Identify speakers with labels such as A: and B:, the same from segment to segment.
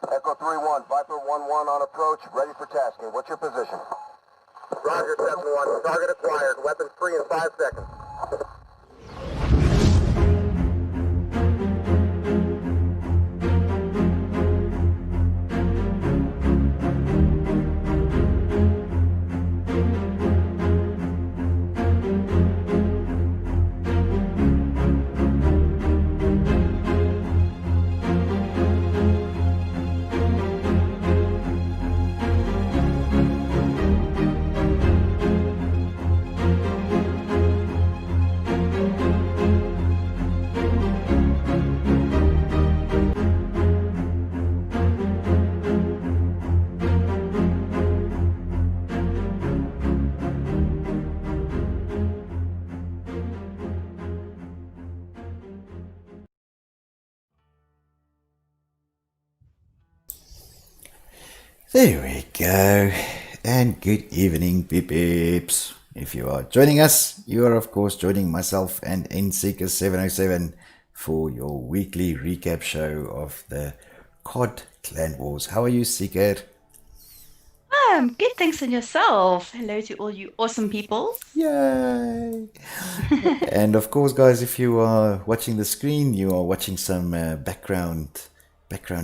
A: Echo 3-1, Viper 1-1 on approach, ready for tasking. What's your position? Roger, 7-1. Target acquired. Weapons free in 5 seconds.
B: There we go, and good evening, beep beeps. If you are joining us, you are of course joining myself and NSeeker707 for your weekly recap show of the COD Clan Wars. How are you, Seeker?
C: Good, thanks, and yourself. Hello to all you awesome people.
B: Yay! And of course, guys, if you are watching the screen, you are watching some background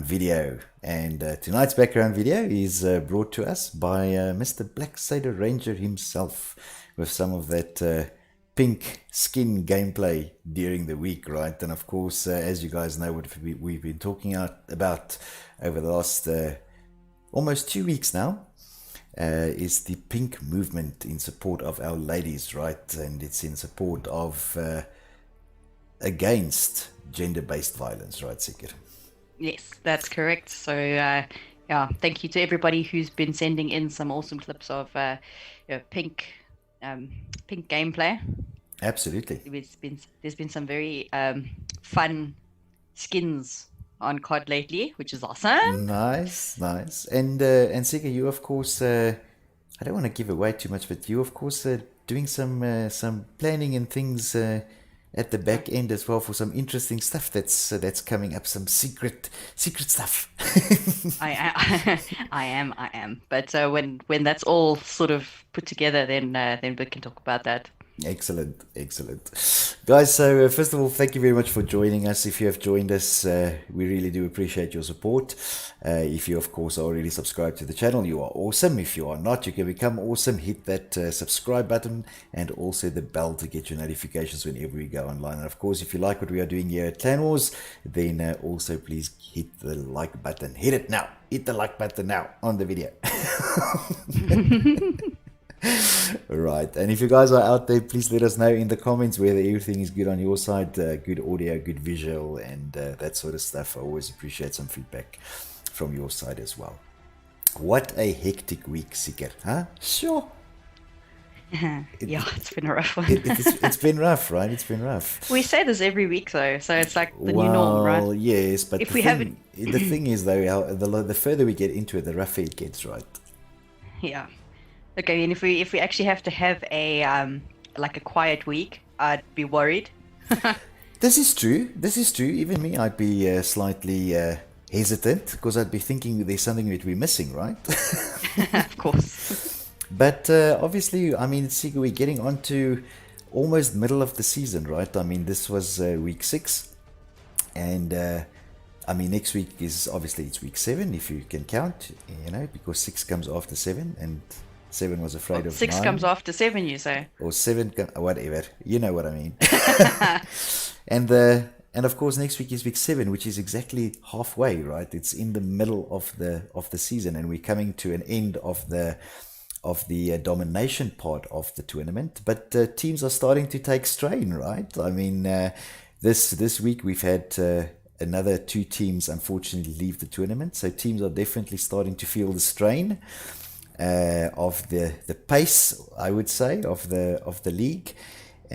B: video, and tonight's background video is brought to us by Mr. Black Sailor Ranger himself, with some of that pink skin gameplay during the week, right? And of course, as you guys know, what we've been talking about over the last almost 2 weeks now, is the pink movement in support of our ladies, right? And it's in support of against gender-based violence, right, Seeker?
C: Yes, that's correct. So, yeah, thank you to everybody who's been sending in some awesome clips of pink gameplay.
B: Absolutely.
C: There's been some very fun skins on COD lately, which is awesome.
B: Nice. And Seeker, you of course, I don't want to give away too much, but you of course doing some planning and things at the back end as well for some interesting stuff that's coming up, some secret stuff.
C: I am. But when that's all sort of put together, then we can talk about that.
B: Excellent. Guys, so first of all, thank you very much for joining us. If you have joined us, we really do appreciate your support. If you, of course, are already subscribed to the channel, you are awesome. If you are not, you can become awesome. Hit that subscribe button and also the bell to get your notifications whenever we go online. And of course, if you like what we are doing here at Clan Wars, then also please hit the like button. Hit it now. Hit the like button now on the video. Right, and if you guys are out there, please let us know in the comments whether everything is good on your side, good audio, good visual, and that sort of stuff. I always appreciate some feedback from your side as well. What a hectic week, Seeker, huh? Sure.
C: It's been a rough one.
B: It's been rough, right? It's been rough.
C: We say this every week, though, so it's like the new norm, right?
B: Well, yes, but
C: if
B: the
C: we
B: thing is, though, the further we get into it, the rougher it gets, right?
C: Yeah. Okay, and if we actually have to have a like a quiet week, I'd be worried.
B: This is true. Even me, I'd be slightly hesitant, because I'd be thinking there's something that we're missing, right?
C: Of course.
B: But obviously, I mean, Seeker, we're getting on to almost middle of the season, right? I mean, this was week 6, and I mean, next week is obviously it's week 7, if you can count, because 6 comes after 7, and 7 was afraid of
C: 6
B: 9.
C: comes after 7, you say?
B: Or 7, whatever. You know what I mean. And of course, next week is week 7, which is exactly halfway, right? It's in the middle of the season, and we're coming to an end of the domination part of the tournament. But teams are starting to take strain, right? I mean, this week we've had another 2 teams unfortunately leave the tournament, so teams are definitely starting to feel the strain of the pace, I would say, of the league.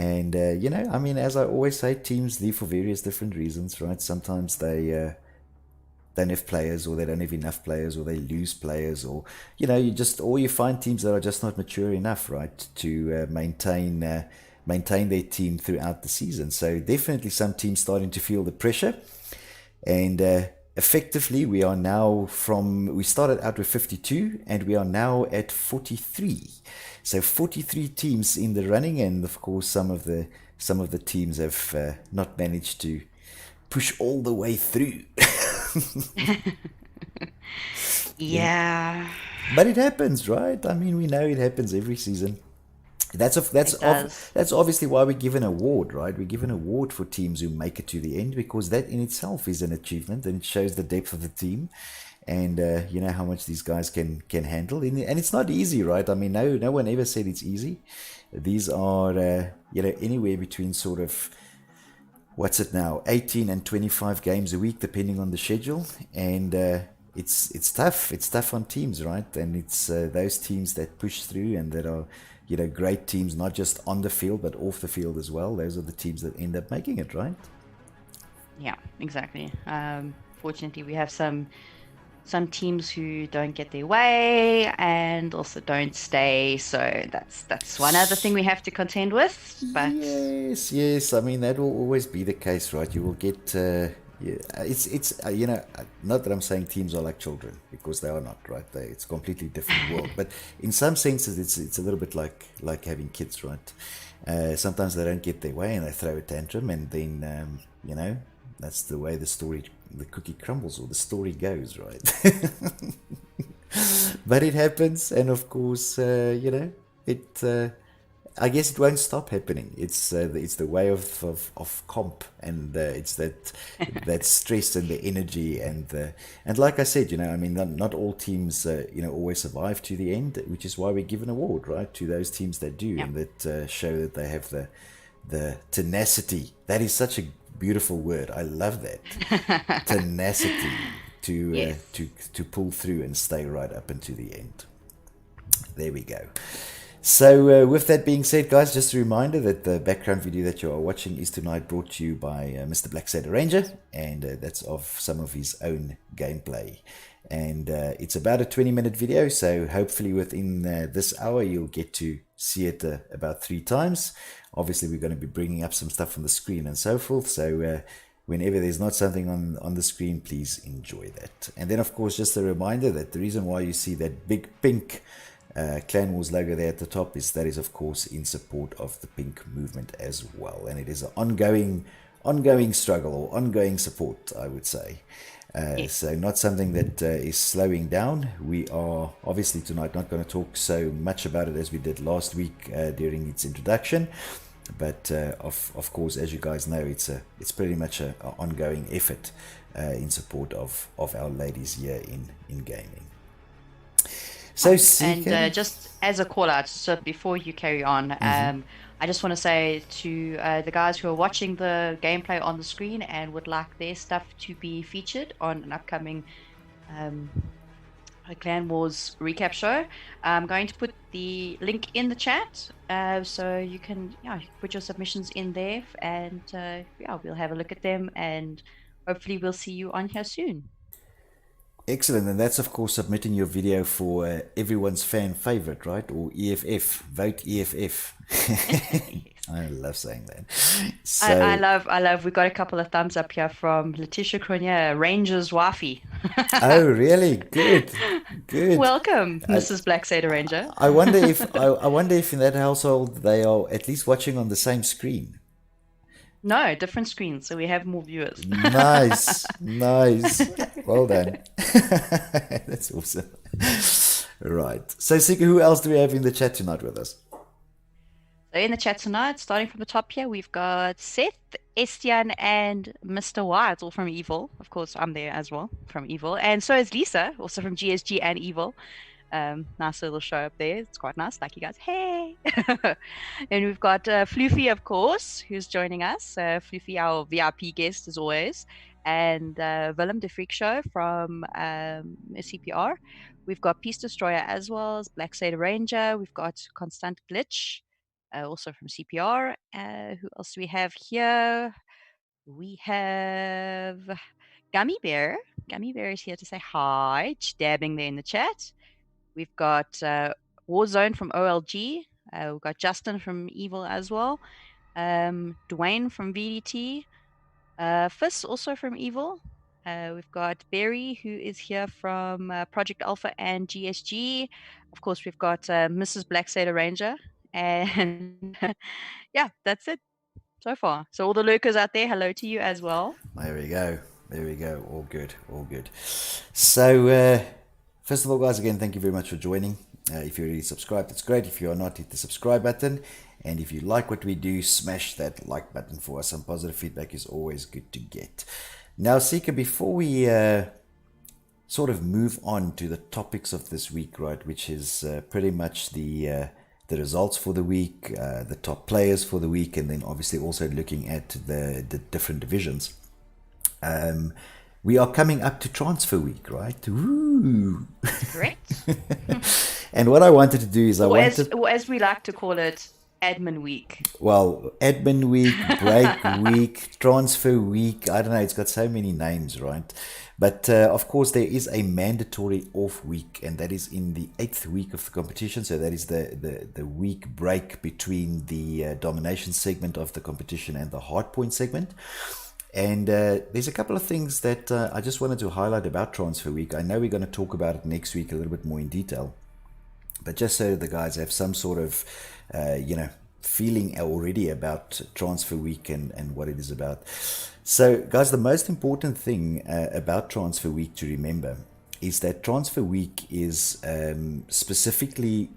B: And I mean, as I always say, teams leave for various different reasons, right? Sometimes they don't have players, or they don't have enough players, or they lose players, or you find teams that are just not mature enough, right, to maintain their team throughout the season. So definitely some teams starting to feel the pressure. And effectively, we started out with 52 and we are now at 43. So 43 teams in the running, and of course some of the teams have not managed to push all the way through.
C: Yeah,
B: But it happens, right? I mean, we know it happens every season.
C: it does.
B: That's obviously why we give an award, right? We give an award for teams who make it to the end, because that in itself is an achievement, and it shows the depth of the team, and how much these guys can handle. And it's not easy, right? I mean, no one ever said it's easy. These are anywhere between sort of, what's it now, 18 and 25 games a week, depending on the schedule. And it's tough. It's tough on teams, right? And it's those teams that push through and that are, great teams, not just on the field, but off the field as well. Those are the teams that end up making it, right?
C: Yeah, exactly. Fortunately, we have some teams who don't get their way and also don't stay. So that's one other thing we have to contend with. But
B: Yes. I mean, that will always be the case, right? You will get, it's not that I'm saying teams are like children, because they are not, right? It's a completely different world. But in some senses, it's a little bit like having kids, right? Sometimes they don't get their way and they throw a tantrum, and then that's the way the cookie crumbles, or the story goes, right? But it happens, and of course, it. I guess it won't stop happening. It's the way of comp, and it's that stress and the energy, and like I said, I mean, not all teams always survive to the end, which is why we give an award, right, to those teams that do,
C: yeah.
B: and that show that they have the tenacity. That is such a beautiful word. I love that. Tenacity to
C: Yes.
B: to pull through and stay right up into the end. There we go. So with that being said, guys, just a reminder that the background video that you are watching is tonight brought to you by Mr. Black Sailor Ranger, and that's of some of his own gameplay. And it's about a 20-minute video, so hopefully within this hour you'll get to see it about 3 times. Obviously, we're going to be bringing up some stuff on the screen and so forth, so whenever there's not something on the screen, please enjoy that. And then, of course, just a reminder that the reason why you see that big pink Clan Wars logo there at the top that is, of course, in support of the pink movement as well. And it is an ongoing struggle, or ongoing support, I would say. So not something that is slowing down. We are obviously tonight not going to talk so much about it as we did last week during its introduction, but of course, as you guys know, it's pretty much an ongoing effort in support of our ladies here in gaming. So
C: And just as a call out, so before you carry on, I just want to say to the guys who are watching the gameplay on the screen and would like their stuff to be featured on an upcoming Clan Wars recap show, I'm going to put the link in the chat, so you can put your submissions in there, and we'll have a look at them, and hopefully we'll see you on here soon.
B: Excellent, and that's of course submitting your video for everyone's fan favorite, right? Or EFF, vote EFF. I love saying that. So,
C: I love. We got a couple of thumbs up here from Letitia Cronier, Ranger's wifey.
B: Oh, really? Good.
C: Welcome, Mrs. Black Sailor Ranger.
B: I wonder if in that household they are at least watching on the same screen.
C: No, different screens, so we have more viewers.
B: Nice. Well done. That's awesome. Right. So, Sika, who else do we have in the chat tonight with us?
C: So in the chat tonight, starting from the top here, we've got Seth, Estian, and Mr. Y. It's all from Evil. Of course, I'm there as well from Evil. And so is Lisa, also from GSG and Evil. Nice little show up there. It's quite nice. Like you guys, hey. And we've got Floofy, of course, who's joining us. Floofy, our VIP guest as always, and Willem the Freak Show from CPR. We've got Peace Destroyer as well as Black Sailor Ranger. We've got Constant Glitch, also from CPR. Who else do we have here? We have Gummy Bear. Gummy Bear is here to say hi, dabbing there in the chat. We've got Warzone from OLG. We've got Justin from Evil as well. Dwayne from VDT. Fizz also from Evil. We've got Barry, who is here from Project Alpha and GSG. Of course, we've got Mrs. Black Sailor Ranger. And yeah, that's it so far. So all the lurkers out there, hello to you as well.
B: There we go. There we go. All good. All good. So, first of all, guys, again, thank you very much for joining. If you're already subscribed, that's great. If you are not, hit the subscribe button. And if you like what we do, smash that like button for us. Some positive feedback is always good to get. Now, Sika, before we sort of move on to the topics of this week, right, which is pretty much the results for the week, the top players for the week, and then obviously also looking at the different divisions. We are coming up to transfer week, right? Woo!
C: Correct.
B: And what I wanted to do is
C: or as we like to call it, admin week.
B: Well, admin week, break week, transfer week. I don't know. It's got so many names, right? But of course, there is a mandatory off week, and that is in the 8th week of the competition. So that is the week break between the domination segment of the competition and the hardpoint segment. And there's a couple of things that I just wanted to highlight about transfer week. I know we're going to talk about it next week a little bit more in detail, but just so the guys have some sort of feeling already about transfer week and what it is about. So guys, the most important thing about transfer week to remember is that transfer week is specifically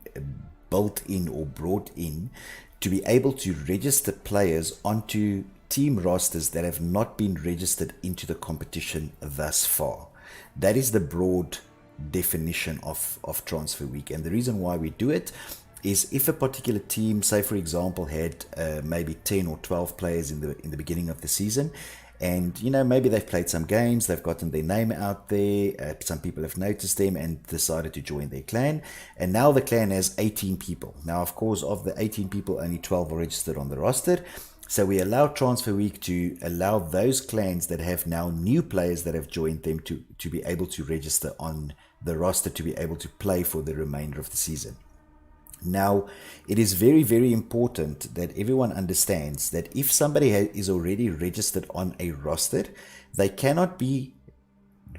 B: built in or brought in to be able to register players onto team rosters that have not been registered into the competition thus far. That is the broad definition of transfer week, and the reason why we do it is if a particular team, say for example, had maybe 10 or 12 players in the beginning of the season, and maybe they've played some games, they've gotten their name out there, some people have noticed them and decided to join their clan, and now the clan has 18 people. Now of course, of the 18 people, only 12 are registered on the roster. So we allow transfer week to allow those clans that have now new players that have joined them to be able to register on the roster, to be able to play for the remainder of the season. Now, it is very, very important that everyone understands that if somebody is already registered on a roster, they cannot be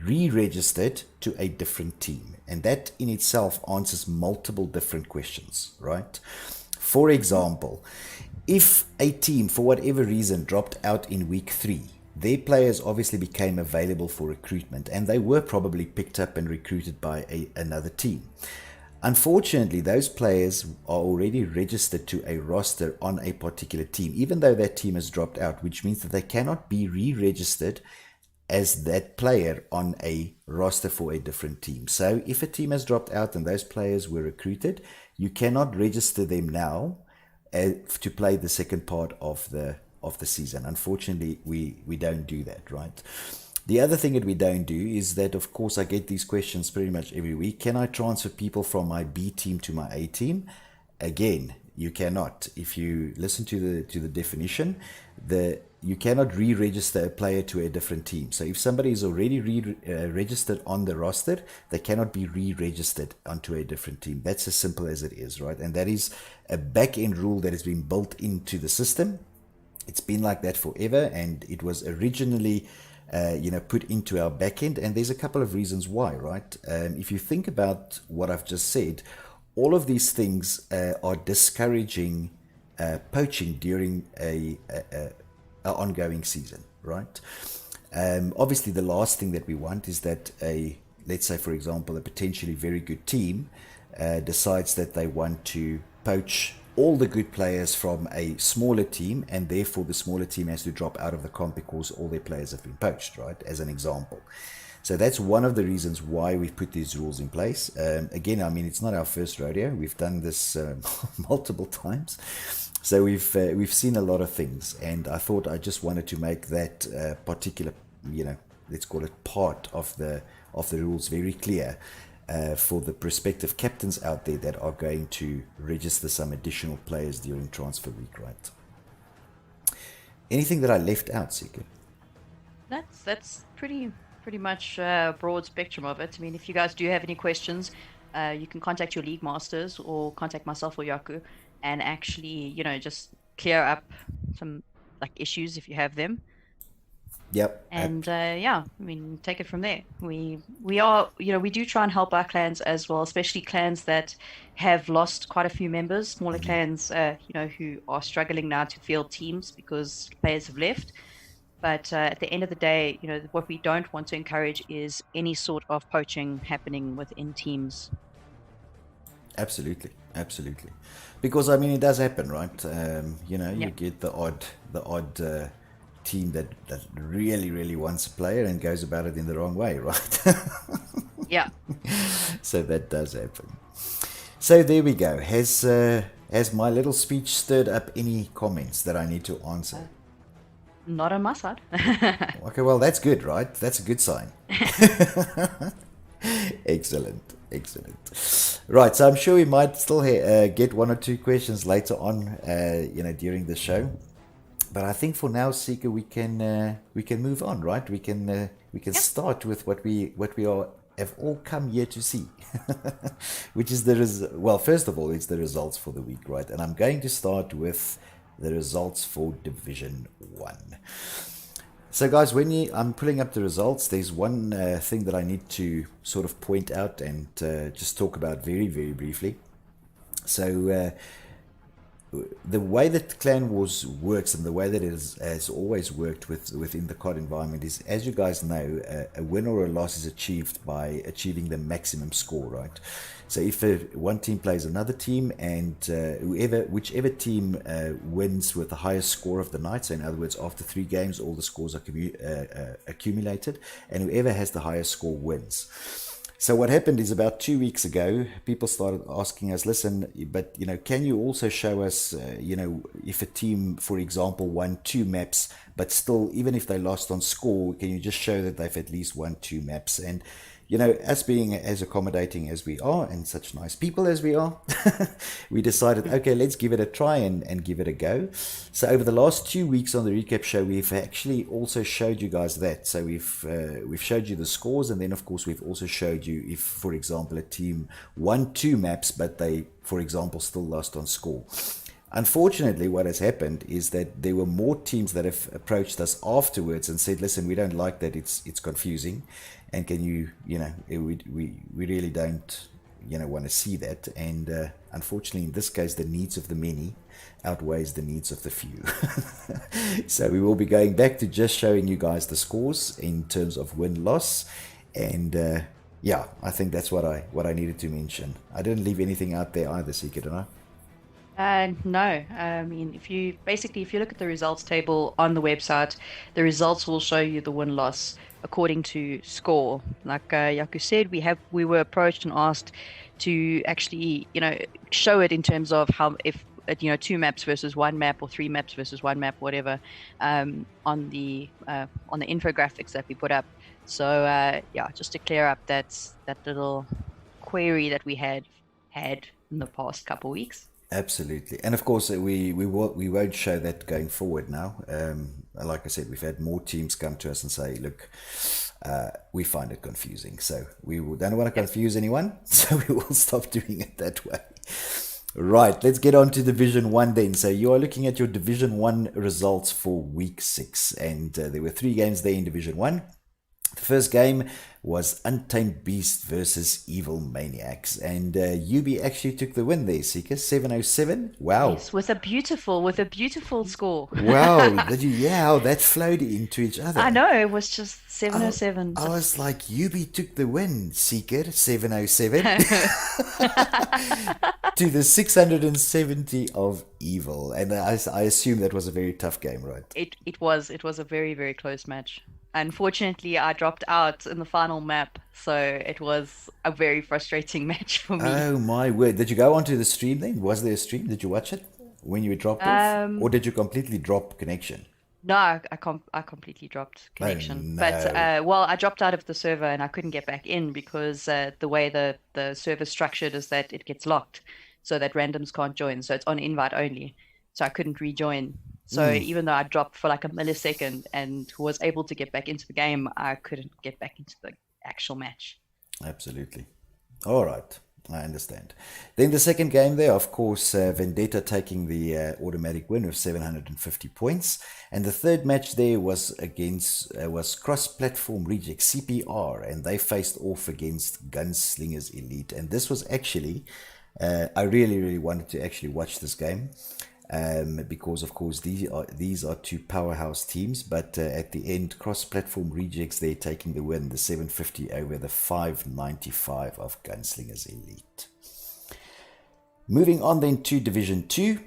B: re-registered to a different team. And that in itself answers multiple different questions, right? For example, if a team, for whatever reason, dropped out in week 3, their players obviously became available for recruitment, and they were probably picked up and recruited by another team. Unfortunately, those players are already registered to a roster on a particular team, even though that team has dropped out, which means that they cannot be re-registered as that player on a roster for a different team. So if a team has dropped out and those players were recruited, you cannot register them now to play the second part of the season. Unfortunately, we don't do that, right? The other thing that we don't do is that, of course, I get these questions pretty much every week. Can I transfer people from my B team to my A team? Again, you cannot. If you listen to the definition, you cannot re-register a player to a different team. So if somebody is already registered on the roster, they cannot be re-registered onto a different team. That's as simple as it is, right? And that is a back-end rule that has been built into the system. It's been like that forever, and it was originally put into our backend, and there's a couple of reasons why, right? If you think about what I've just said, all of these things are discouraging poaching during a ongoing season, right? Obviously, the last thing that we want is that let's say, for example, a potentially very good team decides that they want to poach all the good players from a smaller team, and therefore the smaller team has to drop out of the comp because all their players have been poached, right? As an example. So that's one of the reasons why we've put these rules in place. Again, I mean, it's not our first rodeo. We've done this multiple times. So we've seen a lot of things, and I thought I just wanted to make that particular, let's call it part of the rules very clear. for the prospective captains out there that are going to register some additional players during transfer week, right? Anything that I left out, Seeker?
C: That's pretty much a broad spectrum of it. I mean, if you guys do have any questions, you can contact your league masters or contact myself or Yaku, and actually, just clear up some like issues if you have them.
B: Yep.
C: And yeah, I mean, take it from there. We are, we do try and help our clans as well, especially clans that have lost quite a few members, smaller clans, who are struggling now to field teams because players have left. But at the end of the day, what we don't want to encourage is any sort of poaching happening within teams.
B: Absolutely. Because I mean, it does happen, right? You get the odd team that really wants a player and goes about it in the wrong way, right?
C: Yeah.
B: So that does happen. So there we go. Has my little speech stirred up any comments that I need to answer?
C: Not on my side.
B: Okay, well, that's good, right? That's a good sign. Excellent. Right, so I'm sure we might still get one or two questions later on, during the show. But I think for now, Seeker, we can move on, right? We can start with what we have all come here to see, which is first of all, it's the results for the week, right? And I'm going to start with the results for Division 1. So guys, I'm pulling up the results, there's one thing that I need to sort of point out and just talk about very, very briefly. So the way that Clan Wars works and the way that it has always worked within the COD environment is, as you guys know, a win or a loss is achieved by achieving the maximum score, right? So if one team plays another team and whichever team wins with the highest score of the night, so in other words, after 3 games, all the scores are accumulated, and whoever has the highest score wins. So what happened is about 2 weeks ago, people started asking us, listen, but, can you also show us, if a team, for example, won 2 maps, but still, even if they lost on score, can you just show that they've at least won 2 maps? And, us being as accommodating as we are and such nice people as we are, we decided, okay, let's give it a try and give it a go. So over the last 2 weeks on the recap show, we've actually also showed you guys that. So we've showed you the scores, and then of course we've also showed you if, for example, a team won 2 maps, but they, for example, still lost on score. Unfortunately, what has happened is that there were more teams that have approached us afterwards and said, listen, we don't like that, it's confusing, and can you, we really don't, want to see that. And unfortunately, in this case, the needs of the many outweighs the needs of the few. So we will be going back to just showing you guys the scores in terms of win-loss. And I think that's what I needed to mention. I didn't leave anything out there either, Seeker, did I?
C: No, I mean, if you look at the results table on the website, the results will show you the win-loss according to score. Like Yaku said, we were approached and asked to actually, show it in terms of how, if 2 maps versus 1 map or 3 maps versus 1 map, whatever, on the infographics that we put up. So just to clear up that little query that we had in the past couple of weeks.
B: Absolutely. And of course, we won't show that going forward now. Like I said, we've had more teams come to us and say, look, we find it confusing. So we don't want to confuse anyone. So we will stop doing it that way. Right, let's get on to Division 1 then. So you are looking at your Division 1 results for Week 6. And there were 3 games there in Division 1. The first game was Untamed Beast versus Evil Maniacs, and UB actually took the win there, Seeker, 707. Wow.
C: Yes, with a beautiful score.
B: Wow, how that flowed into each other.
C: I know, it was just 707.
B: I was like, UB took the win, Seeker, 707. To the 670 of Evil, and I assume that was a very tough game, right?
C: It was a very, very close match. Unfortunately, I dropped out in the final map, so it was a very frustrating match for me.
B: Oh my word. Did you go onto the stream then? Was there a stream? Did you watch it when you dropped off? Or did you completely drop connection?
C: No, I completely dropped
B: Oh
C: connection. But
B: no.
C: well, I dropped out of the server and I couldn't get back in because the way the server's structured is that it gets locked so that randoms can't join. So it's on invite only. So I couldn't rejoin. So
B: Mm,
C: even though I dropped for like a millisecond and was able to get back into the game, I couldn't get back into the actual match.
B: absolutely. All right, I understand. Then the second game there, of course, Vendetta taking the automatic win with 750 points, and the third match there was against cross-platform reject CPR, and they faced off against Gunslingers Elite, and this was actually I really wanted to actually watch this game. Because of course these are two powerhouse teams, but at the end, cross-platform rejects, they're taking the win, the 750 over the 595 of Gunslingers Elite. Moving on then to Division 2.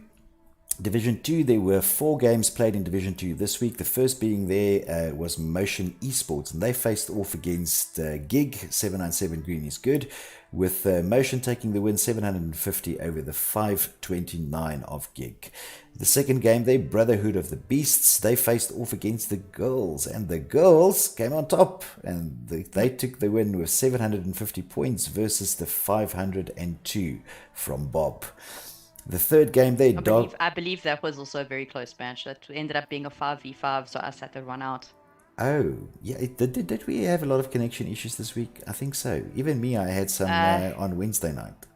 B: Division 2, there were 4 games played in Division 2 this week. The first being there was Motion Esports, and they faced off against Gig. 797 Green is good, with Motion taking the win 750 over the 529 of Gig. The second game there, Brotherhood of the Beasts, they faced off against the Girls, and the Girls came on top, and they took the win with 750 points versus the 502 from Bob. The third game there,
C: I believe that was also a very close match. That ended up being a 5v5, so us had to run out.
B: Oh, yeah. Did we have a lot of connection issues this week? I think so. Even me, I had some on Wednesday night.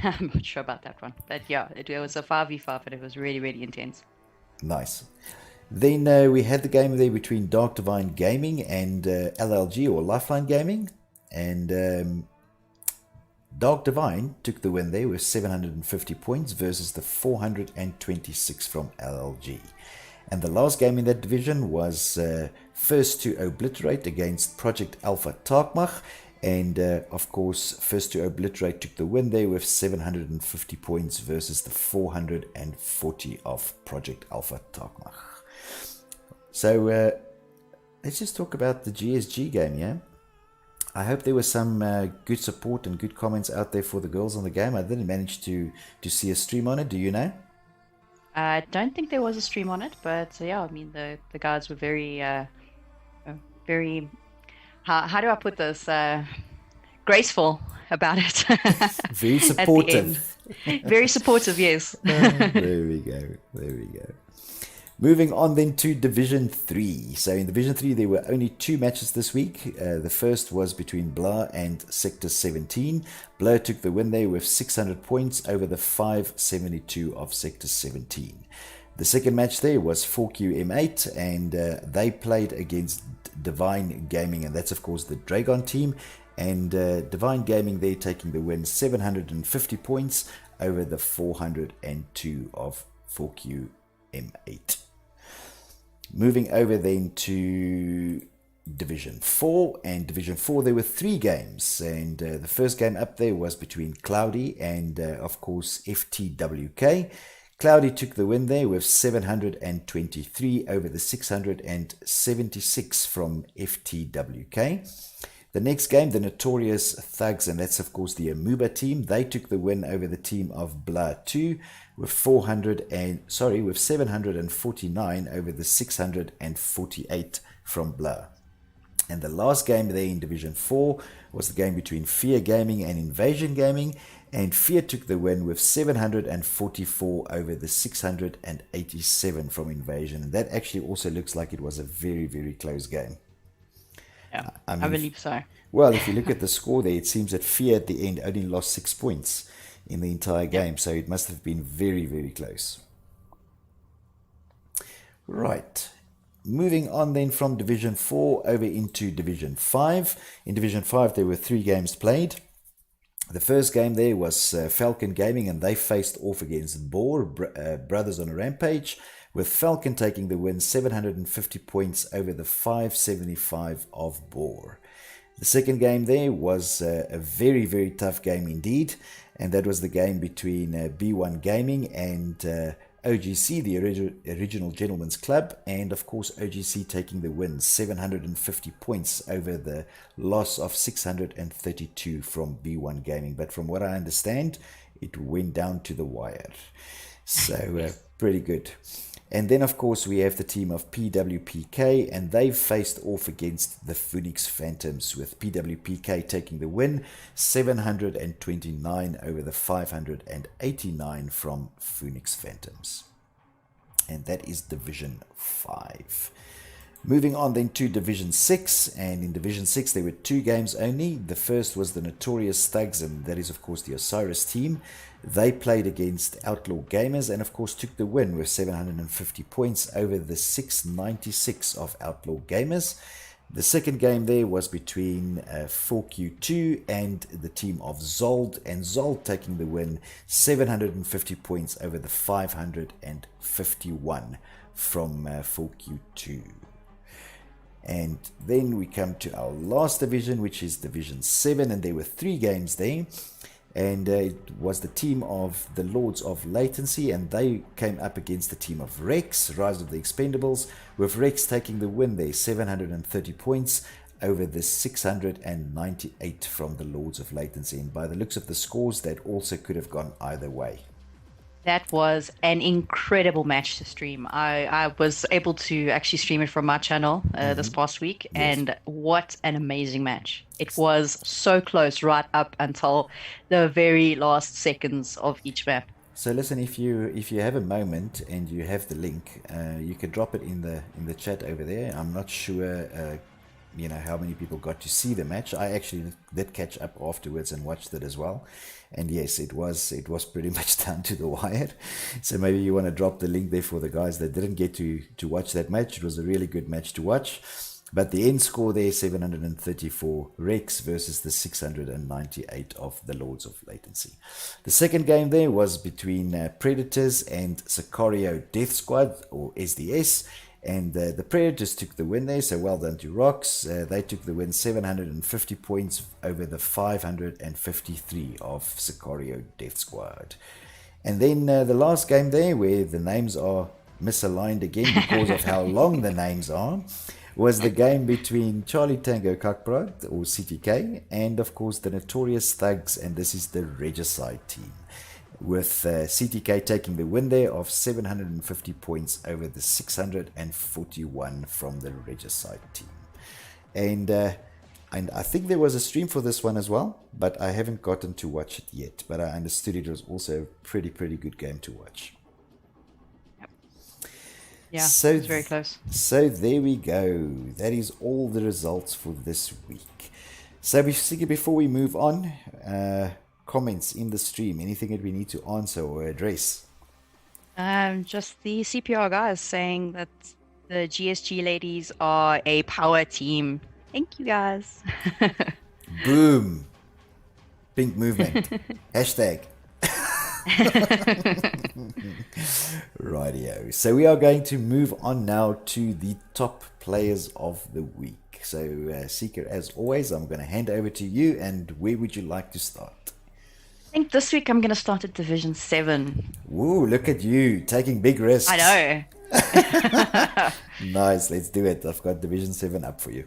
C: I'm not sure about that one. But yeah, it was a 5v5 and it was really intense.
B: Nice. Then we had the game there between Dark Divine Gaming and LLG, or Lifeline Gaming. And Dark Divine took the win there with 750 points versus the 426 from LLG. And the last game in that division was First to Obliterate against Project Alpha Tarkmach. And of course, First to Obliterate took the win there with 750 points versus the 440 of Project Alpha Tarkmach. So let's just talk about the GSG game, yeah? I hope there was some good support and good comments out there for the girls on the game. I didn't manage to see a stream on it. Do you know?
C: I don't think there was a stream on it, but yeah, I mean the guys were very very how do I put this, graceful about it.
B: Very supportive.
C: Very supportive, yes.
B: There we go. Moving on then to Division 3. So in Division 3, there were only 2 matches this week. The first was between Blur and Sector 17. Blur took the win there with 600 points over the 572 of Sector 17. The second match there was 4QM8, and they played against Divine Gaming, and that's of course the Dragon team. And Divine Gaming there taking the win 750 points over the 402 of 4QM8. Moving over then to Division 4, and Division 4 there were 3 games, and the first game up there was between Cloudy and of course FTWK. Cloudy took the win there with 723 over the 676 from FTWK. The next game, the Notorious Thugs, and that's of course the Amuba team, they took the win over the team of Blur 2 with 749 over the 648 from Blur. And the last game there in Division 4 was the game between Fear Gaming and Invasion Gaming, and Fear took the win with 744 over the 687 from Invasion. And that actually also looks like it was a very close game.
C: Yeah, I believe so.
B: Well, if you look at the score there, it seems that Fear at the end only lost 6 points in the entire game, so it must have been very close. Right. Moving on then from Division 4 over into Division 5. In Division 5, there were 3 games played. The first game there was Falcon Gaming, and they faced off against Boar, Brothers on a Rampage, with Falcon taking the win 750 points over the 575 of Boar. The second game there was a very tough game indeed, and that was the game between B1 Gaming and OGC, the original Gentleman's Club, and of course OGC taking the win 750 points over the loss of 632 from B1 Gaming. But from what I understand, it went down to the wire. So pretty good. And then, of course, we have the team of PWPK, and they've faced off against the Phoenix Phantoms, with PWPK taking the win, 729 over the 589 from Phoenix Phantoms. And that is Division 5. Moving on then to Division 6, and in Division 6 there were 2 games only. The first was the Notorious Thugs, and that is of course the Osiris team. They played against Outlaw Gamers and of course took the win with 750 points over the 696 of Outlaw Gamers. The second game there was between 4Q2 and the team of Zold, and Zold taking the win, 750 points over the 551 from 4Q2. And then we come to our last division, which is Division 7, and there were 3 games there. And it was the team of the Lords of Latency, and they came up against the team of Rex, Rise of the Expendables, with Rex taking the win there, 730 points over the 698 from the Lords of Latency. And by the looks of the scores, that also could have gone either way.
C: That was an incredible match to stream. I was able to actually stream it from my channel this past week, and what an amazing match. It was so close right up until the very last seconds of each map.
B: So listen, if you have a moment and you have the link, you can drop it in the chat over there. I'm not sure how many people got to see the match. I actually did catch up afterwards and watched it as well. And yes, it was pretty much down to the wire. So maybe you want to drop the link there for the guys that didn't get to watch that match. It was a really good match to watch. But the end score there, 734 Rex versus the 698 of the Lords of Latency. The second game there was between Predators and Sicario Death Squad, or SDS. And the Predators took the win there, so well done to Rocks. They took the win, 750 points over the 553 of Sicario Death Squad. And then the last game there, where the names are misaligned again because of how long the names are, was the game between Charlie Tango Kakprad, or CTK, and of course the Notorious Thugs, and this is the Regicide team, with CTK taking the win there of 750 points over the 641 from the Regicide team. And I think there was a stream for this one as well, but I haven't gotten to watch it yet. But I understood it was also a pretty good game to watch.
C: Yep. Yeah,
B: so
C: it's very close.
B: So there we go. That is all the results for this week. So before we move on, comments in the stream, anything that we need to answer or address?
C: Just the CPR guys saying that the GSG ladies are a power team. Thank you guys.
B: Boom. Pink movement. Hashtag. Rightio. So we are going to move on now to the top players of the week. So Seeker, as always, I'm going to hand over to you, and where would you like to start?
C: I think this week I'm going to start at Division 7.
B: Woo, look at you, taking big risks.
C: I know.
B: Nice, let's do it. I've got Division 7 up for you.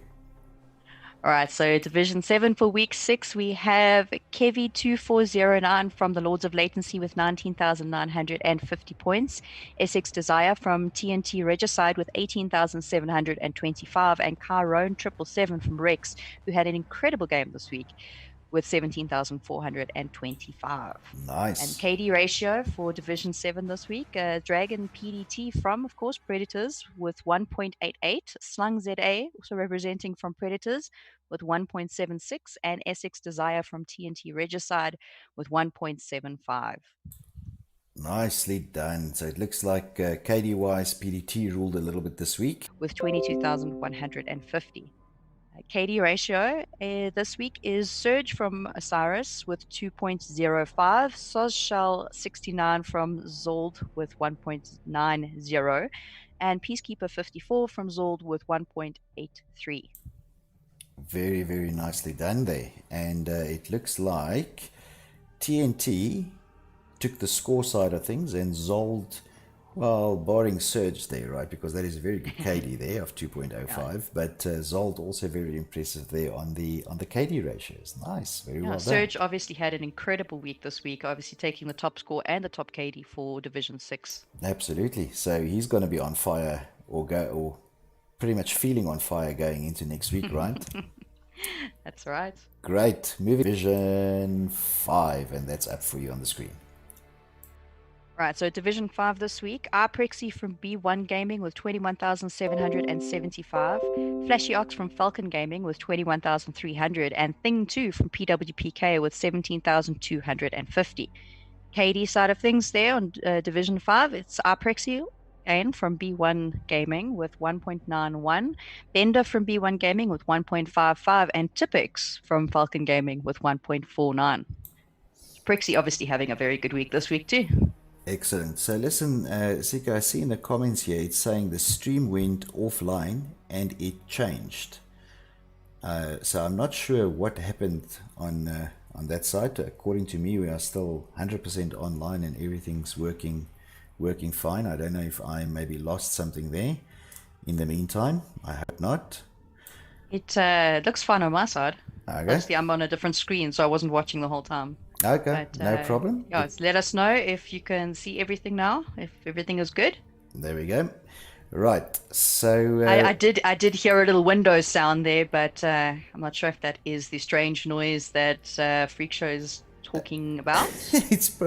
C: All right, so Division 7 for week 6, we have Kevy2409 from the Lords of Latency with 19,950 points. Essex Desire from TNT Regicide with 18,725. And Chiron 777 from Rex, who had an incredible game this week, with 17,425.
B: Nice.
C: And KD ratio for Division 7 this week, Dragon PDT from, of course, Predators with 1.88, Slung ZA, also representing from Predators, with 1.76, and Essex Desire from TNT Regicide with 1.75.
B: Nicely done. So it looks like KD-wise, PDT ruled a little bit this week.
C: With 22,150. KD ratio this week is Surge from Osiris with 2.05, Sozshell 69 from Zold with 1.90, and Peacekeeper 54 from Zold with 1.83.
B: Very nicely done there. And it looks like TNT took the score side of things, and Zold Well, barring Surge there, right? Because that is a very good KD there of 2.05.
C: Yeah.
B: But Zold also very impressive there on the KD ratios. Nice, very
C: Yeah,
B: well done.
C: Surge obviously had an incredible week this week, obviously taking the top score and the top KD for Division 6.
B: Absolutely. So he's going to be on fire or pretty much feeling on fire going into next week, right?
C: That's right.
B: Great. Moving to Division 5, and that's up for you on the screen.
C: Right, so Division 5 this week, Prexy from B1 Gaming with 21,775, Flashy Ox from Falcon Gaming with 21,300, and Thing 2 from PWPK with 17,250. KD side of things there on Division 5, it's Prexy and from B1 Gaming with 1.91, Bender from B1 Gaming with 1.55, and Tipix from Falcon Gaming with 1.49. Prexy obviously having a very good week this week too.
B: Excellent. So listen, Sika, I see in the comments here, it's saying the stream went offline and it changed. So I'm not sure what happened on that side. According to me, we are still 100% online and everything's working fine. I don't know if I maybe lost something there in the meantime. I hope not.
C: It looks fine on my side.
B: Okay.
C: Obviously, I'm on a different screen, so I wasn't watching the whole time.
B: Okay,
C: But,
B: no problem.
C: Yeah, let us know if you can see everything now, if everything is good.
B: There we go. Right, so
C: I did hear a little Windows sound there, but I'm not sure if that is the strange noise that Freak Show is talking about.
B: it's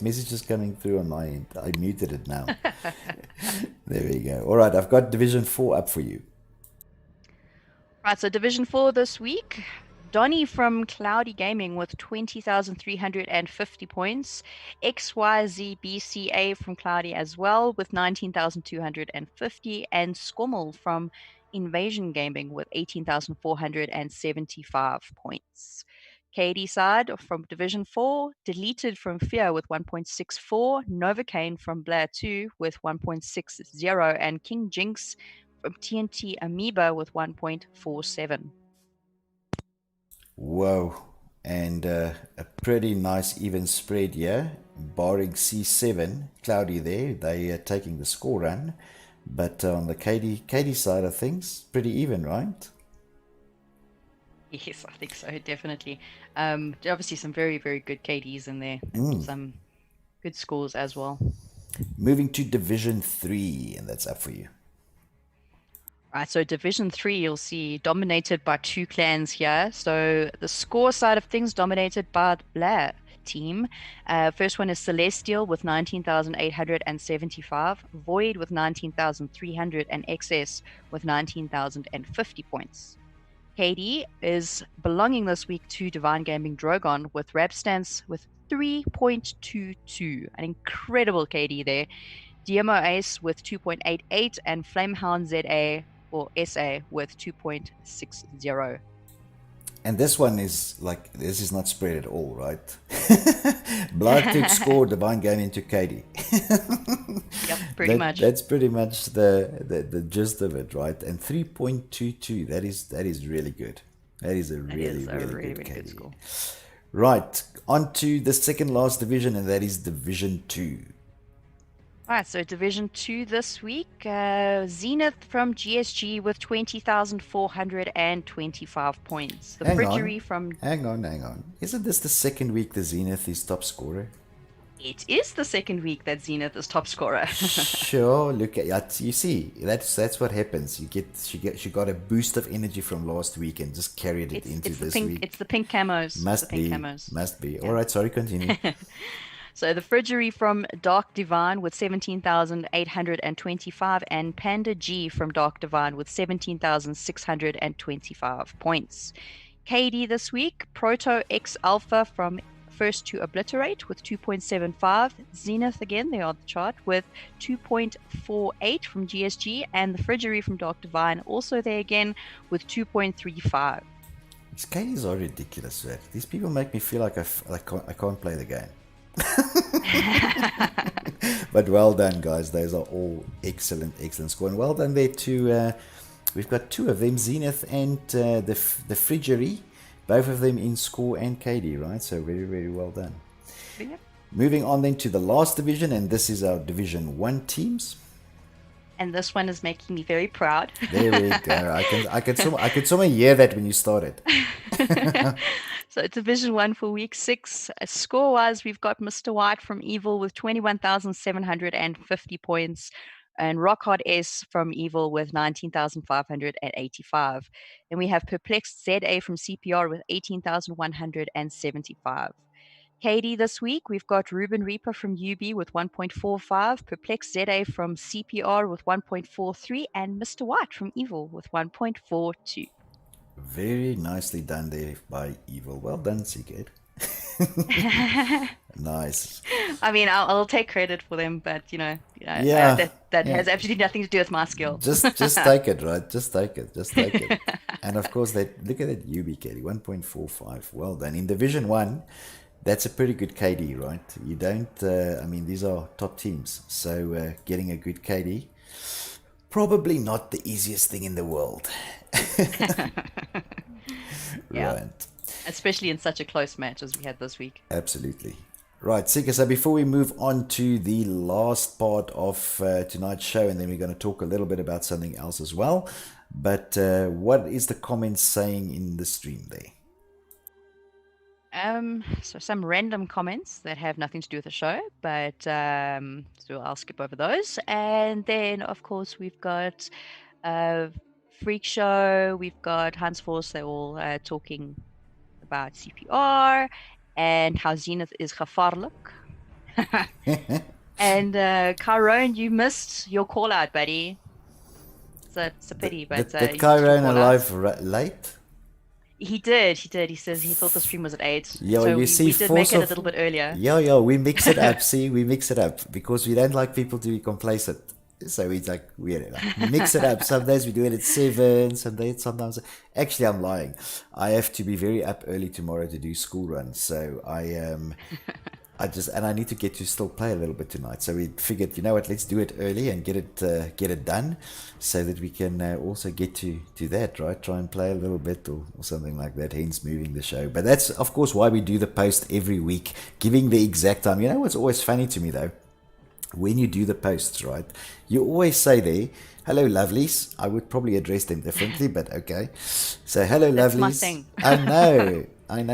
B: messages coming through on my end. I muted it now. There we go. All right, I've got Division 4 up for you.
C: Right, so Division 4 this week. Donnie from Cloudy Gaming with 20,350 points. XYZBCA from Cloudy as well with 19,250. And Skommel from Invasion Gaming with 18,475 points. KD side from Division 4, Deleted from Fear with 1.64. Novocaine from Blair 2 with 1.60. And King Jinx from TNT Amoeba with 1.47.
B: Whoa, and a pretty nice even spread here, barring C7, Cloudy there, they are taking the score run, but on the KD side of things, pretty even, right?
C: Yes, I think so, definitely. Obviously some very, very good KDs in there, some good scores as well.
B: Moving to Division 3, and that's up for you.
C: Right, so Division 3, you'll see dominated by two clans here. So the score side of things dominated by the Blair team. First one is Celestial with 19,875, Void with 19,300, and XS with 19,050 points. KD is belonging this week to Divine Gaming Drogon with Rapstance with 3.22, an incredible KD there. DMO Ace with 2.88 and Flamehound ZA or SA with 2.60.
B: And this one is like, this is not spread at all, right? Blood took score, Divine Gaming to KD.
C: Yep, pretty much.
B: That's pretty much the gist of it, right? And 3.22, that is really good. That is a really good
C: score.
B: Right, on to the second last division, and that is Division 2.
C: All right, so Division 2 this week, Zenith from GSG with 20,425 points. The Fridgery from...
B: Hang on. Isn't this the second week the Zenith is top scorer?
C: It is the second week that Zenith is top scorer.
B: Sure, look at you see, that's what happens. She got a boost of energy from last week and just carried it into this week.
C: It's the pink camos.
B: Must be.
C: Yeah.
B: All right, sorry, continue.
C: So the Fridgery from Dark Divine with 17,825 and Panda G from Dark Divine with 17,625 points. KD this week, Proto X Alpha from First to Obliterate with 2.75. Zenith again, they are the chart with 2.48 from GSG, and the Fridgery from Dark Divine also there again with 2.35.
B: These KDs are ridiculous, right? These people make me feel like I can't play the game. But well done, guys. Those are all excellent score, and well done there to we've got two of them, Zenith and the Fridgery, both of them in score and KD, right? So very well done.
C: Yep.
B: Moving on then to the last division, and this is our Division 1 teams.
C: And this one is making me very proud.
B: There we go. I could somewhere hear that when you started.
C: So Division 1 for week 6. Score-wise, we've got Mr. White from Evil with 21,750 points, and Rockhard S from Evil with 19,585. And we have Perplexed ZA from CPR with 18,175. KD this week, we've got Ruben Reaper from UB with 1.45, Perplexed ZA from CPR with 1.43, and Mr. White from Evil with 1.42.
B: Very nicely done there by Evil. Well done, COD. Nice.
C: I mean, I'll take credit for them, but
B: Yeah.
C: that has absolutely nothing to do with my skill.
B: Just take it, right? Just take it. And of course, look at that UB KD, 1.45. Well done. In Division 1, that's a pretty good KD, right? You don't, these are top teams. So getting a good KD, probably not the easiest thing in the world.
C: Yeah.
B: Right.
C: Especially in such a close match as we had this week.
B: Absolutely. Right, Sika, so before we move on to the last part of tonight's show, and then we're going to talk a little bit about something else as well, but what is the comments saying in the stream there?
C: So some random comments that have nothing to do with the show, but so I'll skip over those. And then, of course, we've got Freak Show, we've got Hans Force, they're all talking about CPR and how Zenith is gevaarlijk. And Chiron, you missed your call out, buddy. It's a pity, but
B: did Chiron arrive late?
C: He did. He says he thought the stream was at 8.
B: Yeah,
C: so
B: you see,
C: we did make it a little bit earlier.
B: Yeah, we mix it up. See, we mix it up because we don't like people to be complacent. So it's like we mix it up. Some days we do it at 7. Sometimes. Actually, I'm lying. I have to be very up early tomorrow to do school runs. So I need to get to still play a little bit tonight. So we figured, you know what, let's do it early and get it done, so that we can also get to that, right? Try and play a little bit or something like that. Hence moving the show. But that's of course why we do the post every week, giving the exact time. You know what's always funny to me though? When you do the posts, right, you always say there, hello lovelies. I would probably address them differently, but okay. So hello lovelies.
C: That's my thing.
B: I know. And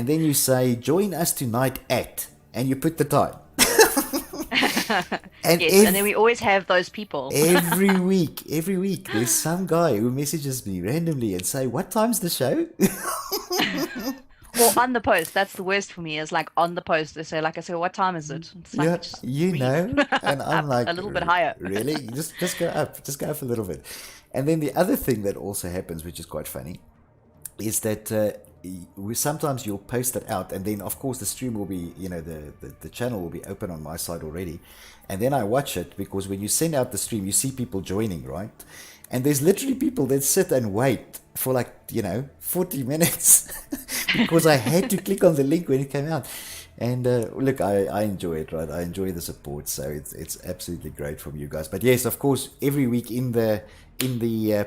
B: then you say, join us tonight at, and you put the time.
C: And then we always have those people.
B: every week, there's some guy who messages me randomly and say, what time's the show?
C: Or on the post. That's the worst for me, is like on the post. They say, like, I say, what time is it? It's like,
B: Yeah, you know. And I'm like,
C: a little bit higher.
B: Really? Just go up. Just go up a little bit. And then the other thing that also happens, which is quite funny, is that sometimes you'll post it out, and then of course the stream will be, the channel will be open on my side already, and then I watch it, because when you send out the stream you see people joining, right? And there's literally people that sit and wait for 40 minutes because I had to click on the link when it came out. And look, I enjoy it, right? I enjoy the support, so it's absolutely great from you guys. But yes, of course, every week in the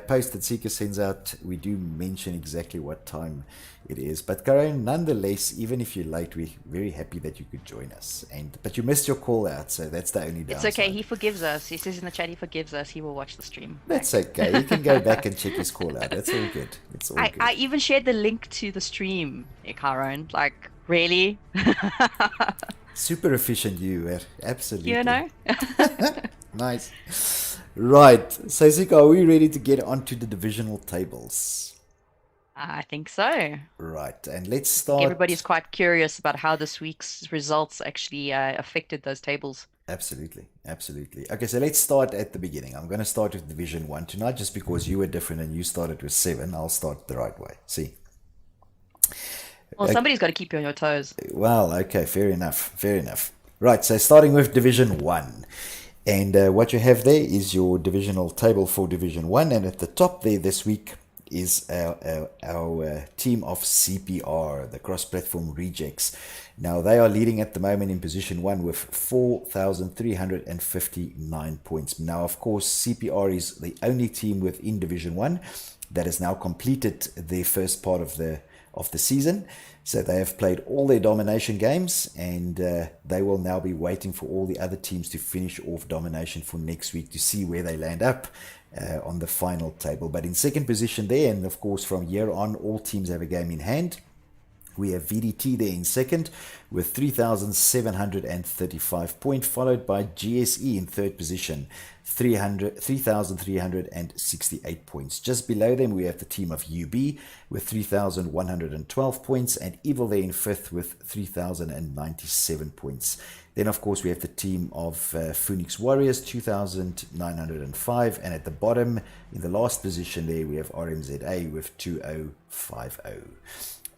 B: post that Seeker sends out, we do mention exactly what time it is. But Karen, nonetheless, even if you're late, we're very happy that you could join us. But you missed your call out, so that's the only downside.
C: It's okay. He forgives us. He says in the chat he forgives us. He will watch the stream.
B: That's okay. You can go back and check his call out. That's all good. It's all good.
C: I even shared the link to the stream, Karen. Like, really?
B: Super efficient you were. Absolutely.
C: You know?
B: Nice. Right. So, Zika, are we ready to get onto the divisional tables?
C: I think so.
B: Right. And let's start.
C: Everybody's quite curious about how this week's results actually affected those tables.
B: Absolutely. Okay, so let's start at the beginning. I'm going to start with Division 1 tonight, just because you were different and you started with 7. I'll start the right way. See?
C: Well, somebody's got to keep you on your toes.
B: Well, okay, fair enough. Right, so starting with Division 1. And what you have there is your divisional table for Division 1. And at the top there this week is our team of CPR, the cross-platform rejects. Now, they are leading at the moment in position 1 with 4,359 points. Now, of course, CPR is the only team within Division 1 that has now completed their first part of the of the season. So they have played all their domination games, and they will now be waiting for all the other teams to finish off domination for next week to see where they land up on the final table. But in second position there, and of course from here on, all teams have a game in hand. We have VDT there in second with 3,735 points, followed by GSE in third position, 3,368 points. Just below them, we have the team of UB with 3,112 points, and Evil there in fifth with 3,097 points. Then, of course, we have the team of Phoenix Warriors, 2,905, and at the bottom, in the last position there, we have RMZA with 2,050.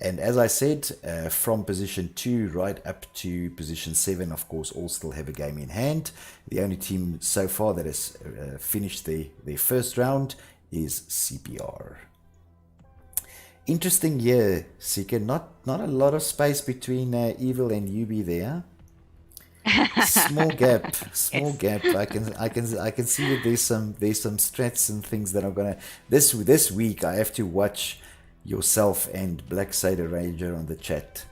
B: And as I said, from position 2 right up to position 7, of course, all still have a game in hand. The only team so far that has finished their first round is CPR. Interesting here, Seeker. Not a lot of space between Evil and UB there. Small gap. I can see that there's some strats and things that I'm gonna this week. I have to watch yourself and Black Sailor Ranger on the chat,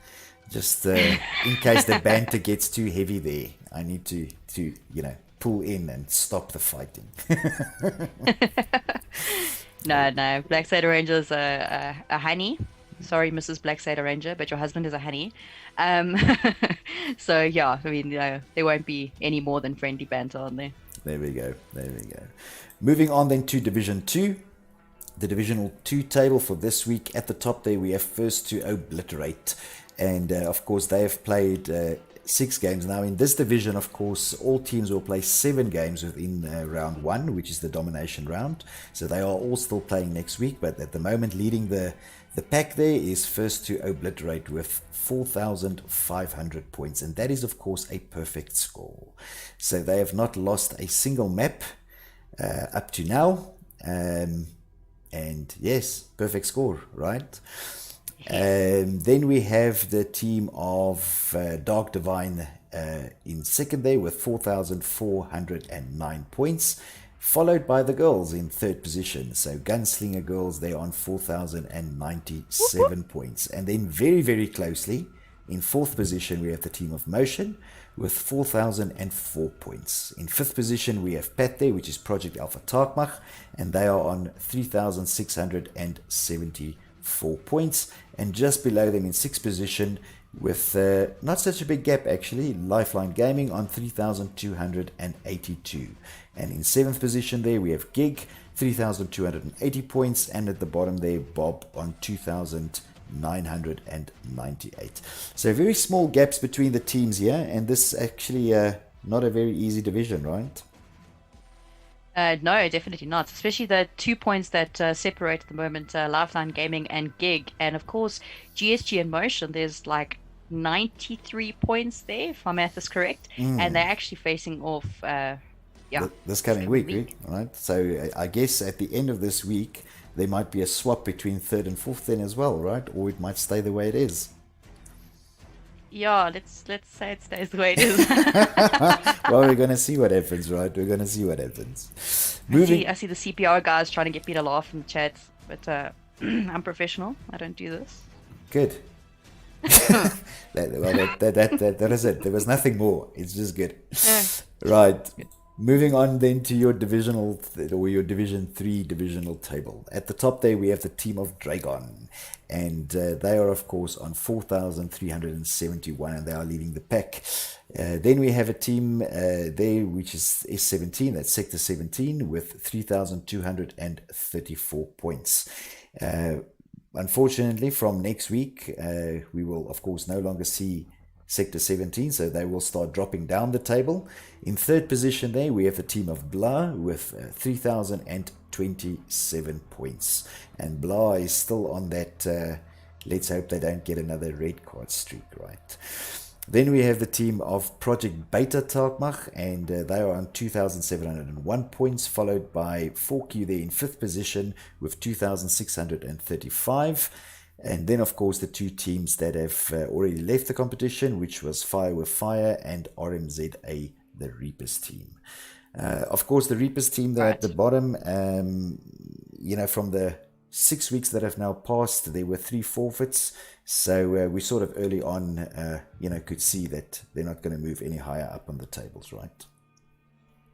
B: just in case the banter gets too heavy there. I need to pull in and stop the fighting.
C: No, Black Sailor Ranger is a honey. Sorry, Mrs. Black Sailor Ranger, but your husband is a honey. So yeah, I mean, there won't be any more than friendly banter on there.
B: There we go. Moving on then to Division 2. The Divisional 2 table for this week. At the top there, we have First to Obliterate. And, of course, they have played 6 games. Now, in this division, of course, all teams will play 7 games within round 1, which is the domination round. So they are all still playing next week. But at the moment, leading the pack there is First to Obliterate with 4,500 points. And that is, of course, a perfect score. So they have not lost a single map up to now. And yes, perfect score, right? Then we have the team of Dark Divine in second there with 4,409 points, followed by the girls in third position. So Gunslinger Girls, they're on 4,097 points. And then very, very closely, in fourth position, we have the team of Motion with 4,004 points. In fifth position, we have Pat there, which is Project Alpha Tarkmach, and they are on 3,674 points. And just below them in sixth position, with not such a big gap actually, Lifeline Gaming on 3,282. And in seventh position there, we have Gig, 3,280 points, and at the bottom there, Bob on 2,998. So very small gaps between the teams here, and this is actually not a very easy division, right?
C: No, definitely not. Especially the 2 points that separate at the moment, Lifeline Gaming and Gig. And of course, GSG and Motion, there's like 93 points there, if my math is correct. And they're actually facing off
B: this coming week, right? So I guess at the end of this week, there might be a swap between third and fourth then as well, right? Or it might stay the way it is.
C: Yeah, let's say it stays the way it is.
B: Well, we're going to see what happens, right? We're going to see what happens.
C: I see the CPR guys trying to get me to laugh in the chat, but I'm professional. I don't do this.
B: Good. That is it. There was nothing more. It's just good. Right. Moving on then to your divisional or your Division 3 divisional table. At the top there we have the team of Dragon, and they are of course on 4,371, and they are leading the pack. Then we have a team there which is S17, that's Sector 17, with 3,234 points. Unfortunately, from next week we will of course no longer see Sector 17, so they will start dropping down the table. In third position there, we have the team of Blah with 3,027 points. And Blah is still on that, let's hope they don't get another red card streak, right? Then we have the team of Project Beta Tarkmach, and they are on 2,701 points, followed by 4Q there in fifth position with 2,635. And then, of course, the two teams that have already left the competition, which was Fire with Fire and RMZA, the Reapers team. Of course, the Reapers team there at the bottom, from the 6 weeks that have now passed, there were 3 forfeits. So we sort of early on, could see that they're not going to move any higher up on the tables, right?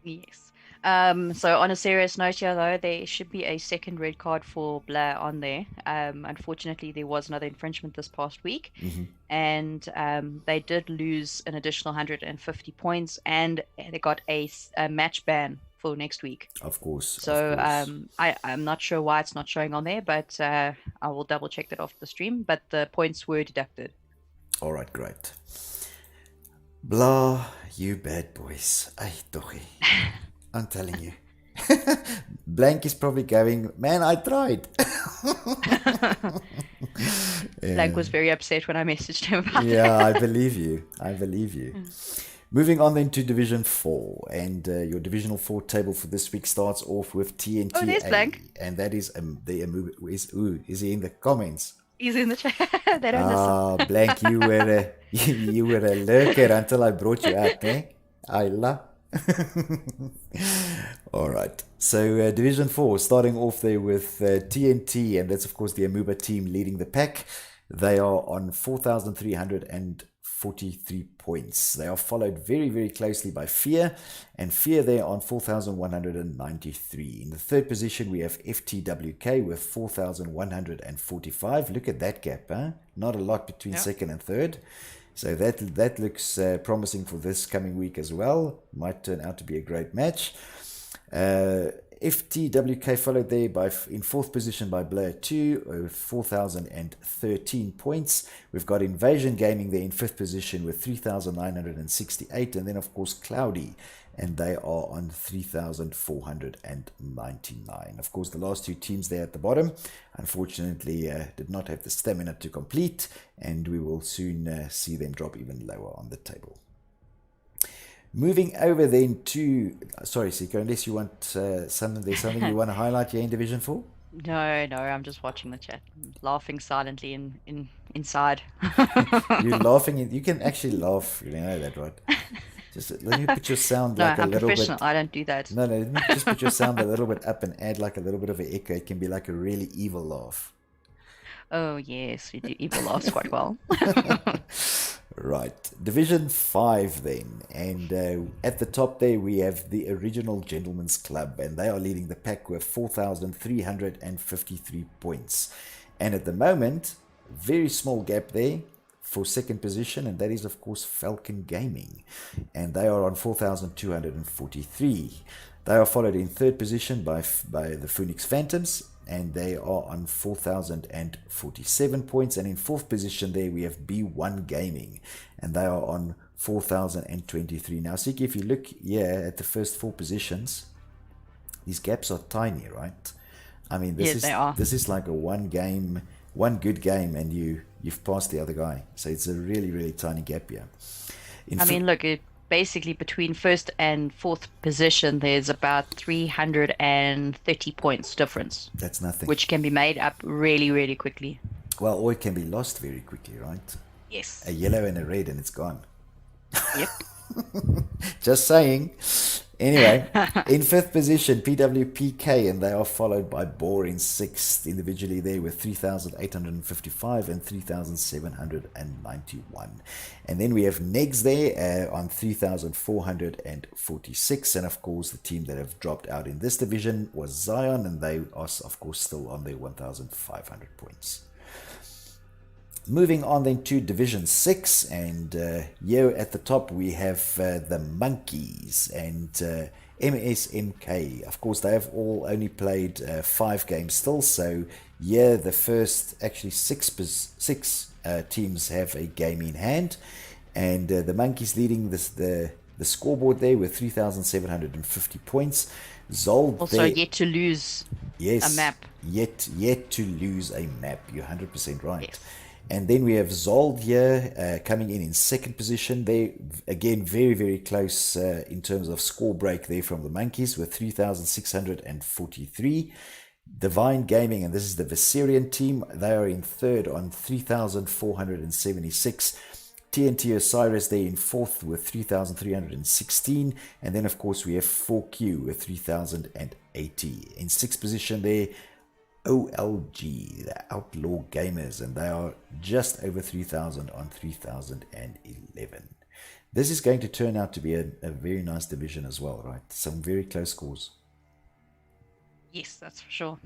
C: Yes. So on a serious note here, though, there should be a second red card for Blair on there. Unfortunately, there was another infringement this past week, and they did lose an additional 150 points, and they got a match ban for next week.
B: Of course.
C: So I'm not sure why it's not showing on there, but I will double check that after the stream. But the points were deducted.
B: All right, great. Blah, you bad boys. Ay, tochi. I'm telling you. Blank is probably going, man, I tried.
C: Blank was very upset when I messaged him about
B: Yeah, I believe you. I believe you. Moving on then to Division 4. And your Divisional 4 table for this week starts off with TNT.
C: Oh, there's Blank.
B: And that is is he in the comments?
C: He's in the chat. They don't listen.
B: Blank, you were a lurker until I brought you up, eh? I love. All right. So Division 4, starting off there with TNT, and that's of course the Amuba team leading the pack. They are on 4,343 points. They are followed very, very closely by Fear, and Fear there on 4,193. In the third position, we have FTWK with 4,145. Look at that gap, huh? Not a lot between second and third. So that looks promising for this coming week as well. Might turn out to be a great match. FTWK followed there in fourth position by Blur 2 with 4,013 points. We've got Invasion Gaming there in fifth position with 3,968. And then, of course, Cloudy, and they are on 3,499. Of course, the last two teams there at the bottom, unfortunately, did not have the stamina to complete, and we will soon see them drop even lower on the table. Moving over then to, sorry, Siko, unless you want something you want to highlight here in Division 4?
C: No, I'm just watching the chat, laughing silently inside.
B: You're laughing, you can actually laugh, you know that, right? Just let me put your sound like a little bit. No, I'm professional.
C: I don't do that.
B: No, let me just put your sound a little bit up and add like a little bit of an echo. It can be like a really evil laugh.
C: Oh yes, we do evil laughs quite well.
B: Right, Division 5 then, and at the top there we have the Original Gentlemen's Club, and they are leading the pack with 4,353 points. And at the moment, very small gap there for second position, and that is of course Falcon Gaming, and they are on 4,243. They are followed in third position by the Phoenix Phantoms, and they are on 4,047 points. And in fourth position there we have B1 Gaming, and they are on 4,023. Now Siki, if you look here at the first four positions, these gaps are tiny, right? I mean, this is like a one good game, and you've passed the other guy. So it's a really, really tiny gap here.
C: Look, basically between first and fourth position, there's about 330 points difference.
B: That's nothing.
C: Which can be made up really, really quickly.
B: Well, or it can be lost very quickly, right?
C: Yes.
B: A yellow and a red, and it's gone.
C: Yep.
B: Just saying. Anyway, in fifth position, PWPK, and they are followed by Boar in sixth, individually there with 3,855 and 3,791. And then we have Negs there on 3,446. And of course, the team that have dropped out in this division was Zion, and they are, of course, still on their 1,500 points. Moving on then to Division 6, and here at the top we have the Monkeys and MSMK. Of course, they have all only played 5 games still, so here the first actually six teams have a game in hand, and the Monkeys leading the scoreboard there with 3,750 points. Zold
C: also there, yet to lose a map.
B: Yet to lose a map. You're 100% right.
C: Yes.
B: And then we have Zold here coming in second position. They, again, very, very close in terms of score break there from the Monkeys with 3,643. Divine Gaming, and this is the Viserion team, they are in third on 3,476. TNT Osiris there in fourth with 3,316. And then, of course, we have 4Q with 3,080. In sixth position there, OLG, the Outlaw Gamers, and they are just over 3,000 on 3,011. This is going to turn out to be a very nice division as well, right? Some very close scores.
C: Yes, that's for sure.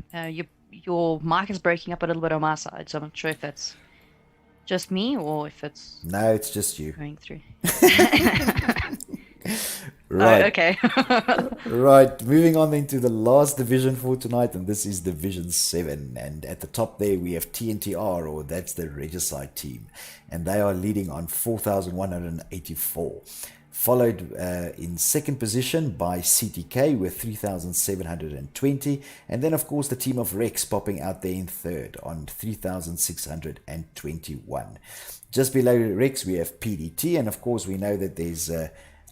C: Your mic is breaking up a little bit on my side, so I'm not sure if that's just me or if it's
B: No, it's just you.
C: going through.
B: Right.
C: Oh, okay.
B: Right, moving on into the last division for tonight, and this is Division 7. And at the top there we have TNTR, or that's the Regicide team, and they are leading on 4,184. Followed in second position by CTK with 3,720, and then of course the team of Rex popping out there in third on 3,621. Just below Rex we have PDT, and of course we know that there's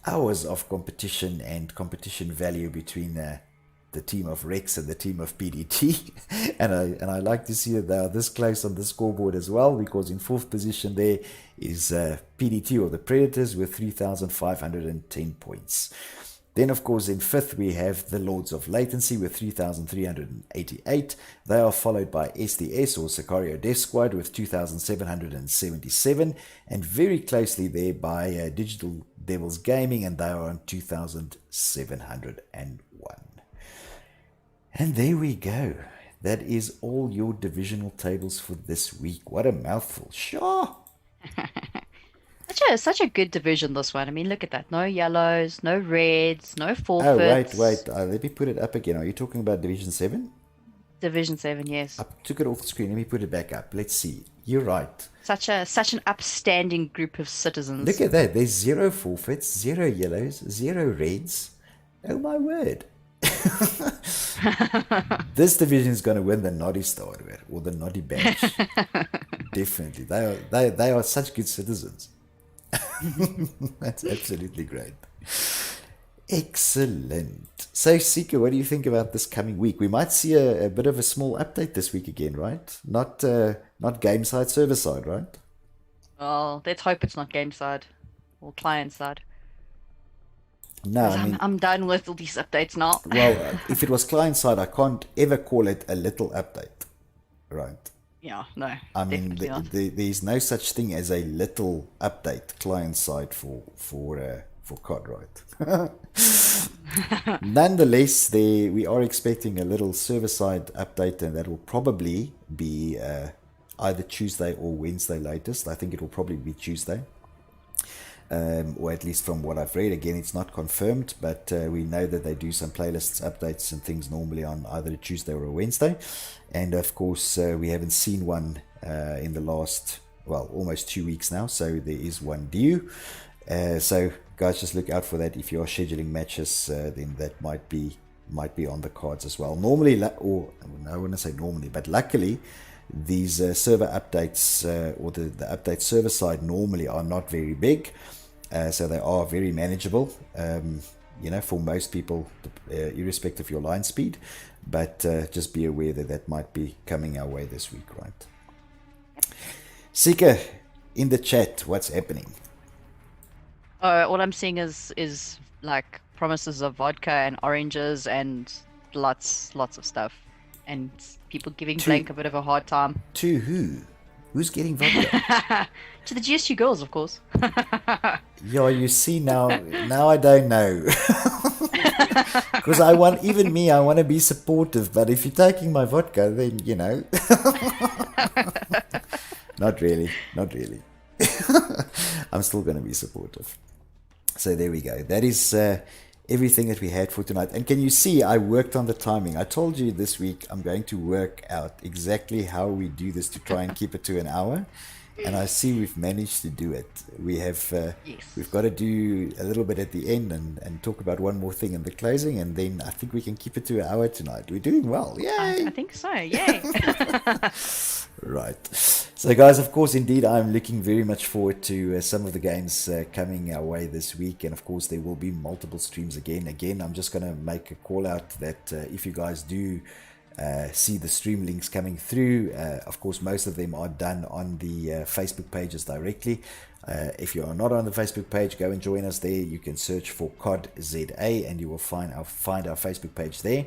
B: hours of competition and competition value between the team of Rex and the team of PDT, and I like to see that they are this close on the scoreboard as well, because in fourth position there is PDT, or the Predators, with 3,510 points. Then of course in fifth we have the Lords of Latency with 3,388. They are followed by SDS, or Sicario Death Squad, with 2,777, and very closely there by Digital Devils Gaming, and they are on 2,701. And there we go. That is all your divisional tables for this week. What a mouthful. Sure.
C: Such a good division, this one. I mean, look at that. No yellows, no reds, no
B: Oh,
C: forfeits.
B: wait. Let me put it up again. Are you talking about Division 7?
C: Division 7, yes.
B: I took it off the screen. Let me put it back up. Let's see. You're right.
C: Such an upstanding group of citizens.
B: Look at that. There's 0 forfeits, 0 yellows, 0 reds. Oh my word. This division is going to win the Noddy Star or the Noddy Badge. Definitely. They are such good citizens. That's absolutely great. Excellent. So, Sika, what do you think about this coming week? We might see a bit of a small update this week again, right? Not game side, server side, right?
C: Well, let's hope it's not game side or client side.
B: No, I mean,
C: I'm done with all these updates now.
B: well, if it was client side, I can't ever call it a little update, right?
C: Yeah, no.
B: I mean,
C: definitely not.
B: there's no such thing as a little update client side for COD, right? Nonetheless, we are expecting a little server side update, and that will probably be either Tuesday or Wednesday latest. I think it will probably be Tuesday. Or at least from what I've read. Again, it's not confirmed, but we know that they do some playlists, updates and things normally on either a Tuesday or a Wednesday. And of course, we haven't seen one in the last, well, almost 2 weeks now, so there is one due. So guys, just look out for that. If you're scheduling matches, then that might be on the cards as well. Normally, or I wouldn't say normally, but luckily, these server updates or the update server side normally are not very big, so they are very manageable, for most people, irrespective of your line speed. But just be aware that might be coming our way this week, right? Sika, in the chat, what's happening?
C: All I'm seeing is like promises of vodka and oranges and lots of stuff, and people giving Blank a bit of a hard time.
B: To who? Who's getting vodka?
C: To the GSU girls, of course.
B: Yeah, you see now I don't know. Because I want to be supportive, but if you're taking my vodka, then not really. I'm still going to be supportive. So there we go. That is everything that we had for tonight. And can you see, I worked on the timing. I told you this week I'm going to work out exactly how we do this to try and keep it to an hour. And I see we've managed to do it. We have, We've got to do a little bit at the end and talk about one more thing in the closing, and then I think we can keep it to an hour tonight. We're doing well. Yay!
C: I think so. Yay!
B: Right. So guys, of course, indeed, I'm looking very much forward to some of the games coming our way this week. And of course, there will be multiple streams again. I'm just going to make a call out that if you guys do see the stream links coming through, of course, most of them are done on the Facebook pages directly. If you are not on the Facebook page, go and join us there. You can search for COD ZA and you will find our Facebook page there.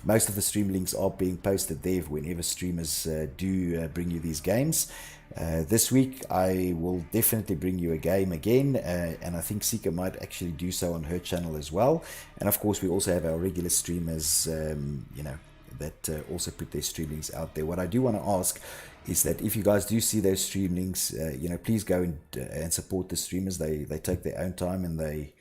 B: most of the stream links are being posted there whenever streamers do bring you these games. This week I will definitely bring you a game again, and I think Sika might actually do so on her channel as well. And of course we also have our regular streamers, that also put their stream links out there. What I do want to ask is that if you guys do see those stream links, please go and support the streamers. They take their own time, and they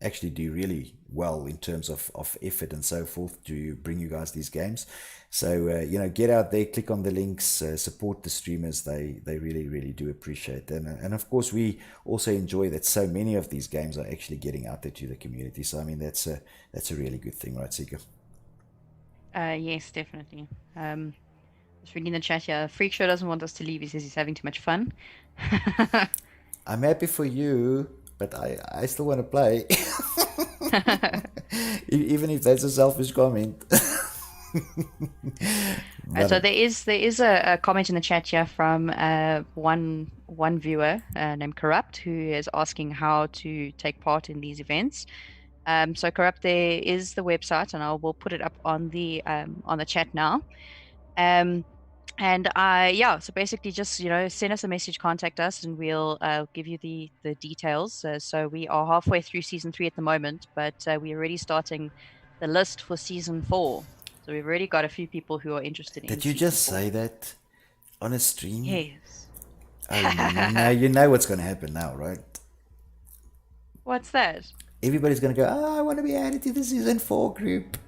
B: actually do really well in terms of effort and so forth to bring you guys these games. So get out there, click on the links, support the streamers. They really do appreciate it. And of course we also enjoy that so many of these games are actually getting out there to the community. So I mean that's a really good thing, right, Sika?
C: Yes, definitely. Just reading the chat here. Freak Show doesn't want us to leave. He says he's having too much fun.
B: I'm happy for you, but I still want to play. Even if that's a selfish comment.
C: So there is a comment in the chat here from one viewer named Corrupt, who is asking how to take part in these events. So Corrupt, there is the website, and I will put it up on the chat now. So basically just send us a message, contact us, and we'll give you the details. So we are halfway through season 3 at the moment, but we're already starting the list for season 4. So we've already got a few people who are interested in.
B: Did you just say that on a stream?
C: Yes.
B: Oh, no, you know what's going to happen now, right?
C: What's that?
B: Everybody's going to go, I want to be added to the season 4 group.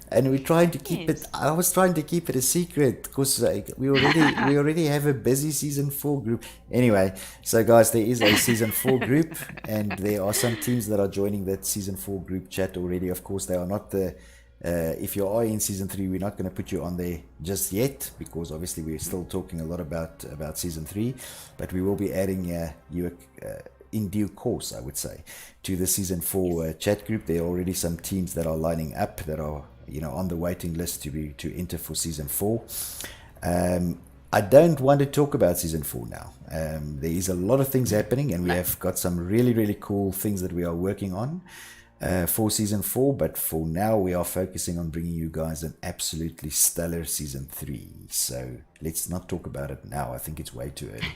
B: And we're trying to keep it. I was trying to keep it a secret because we already have a busy season 4 group. Anyway, so guys, there is a season 4 group, and there are some teams that are joining that season 4 group chat already. Of course, they are not the. If you are in season 3, we're not going to put you on there just yet, because obviously we're still talking a lot about season 3, but we will be adding you in due course, I would say, to the season 4 chat group. There are already some teams that are lining up that are on the waiting list to enter for season 4. I don't want to talk about season 4 now. There is a lot of things happening, and we have got some really cool things that we are working on for season 4, but for now we are focusing on bringing you guys an absolutely stellar season 3. So let's not talk about it now. I think it's way too early.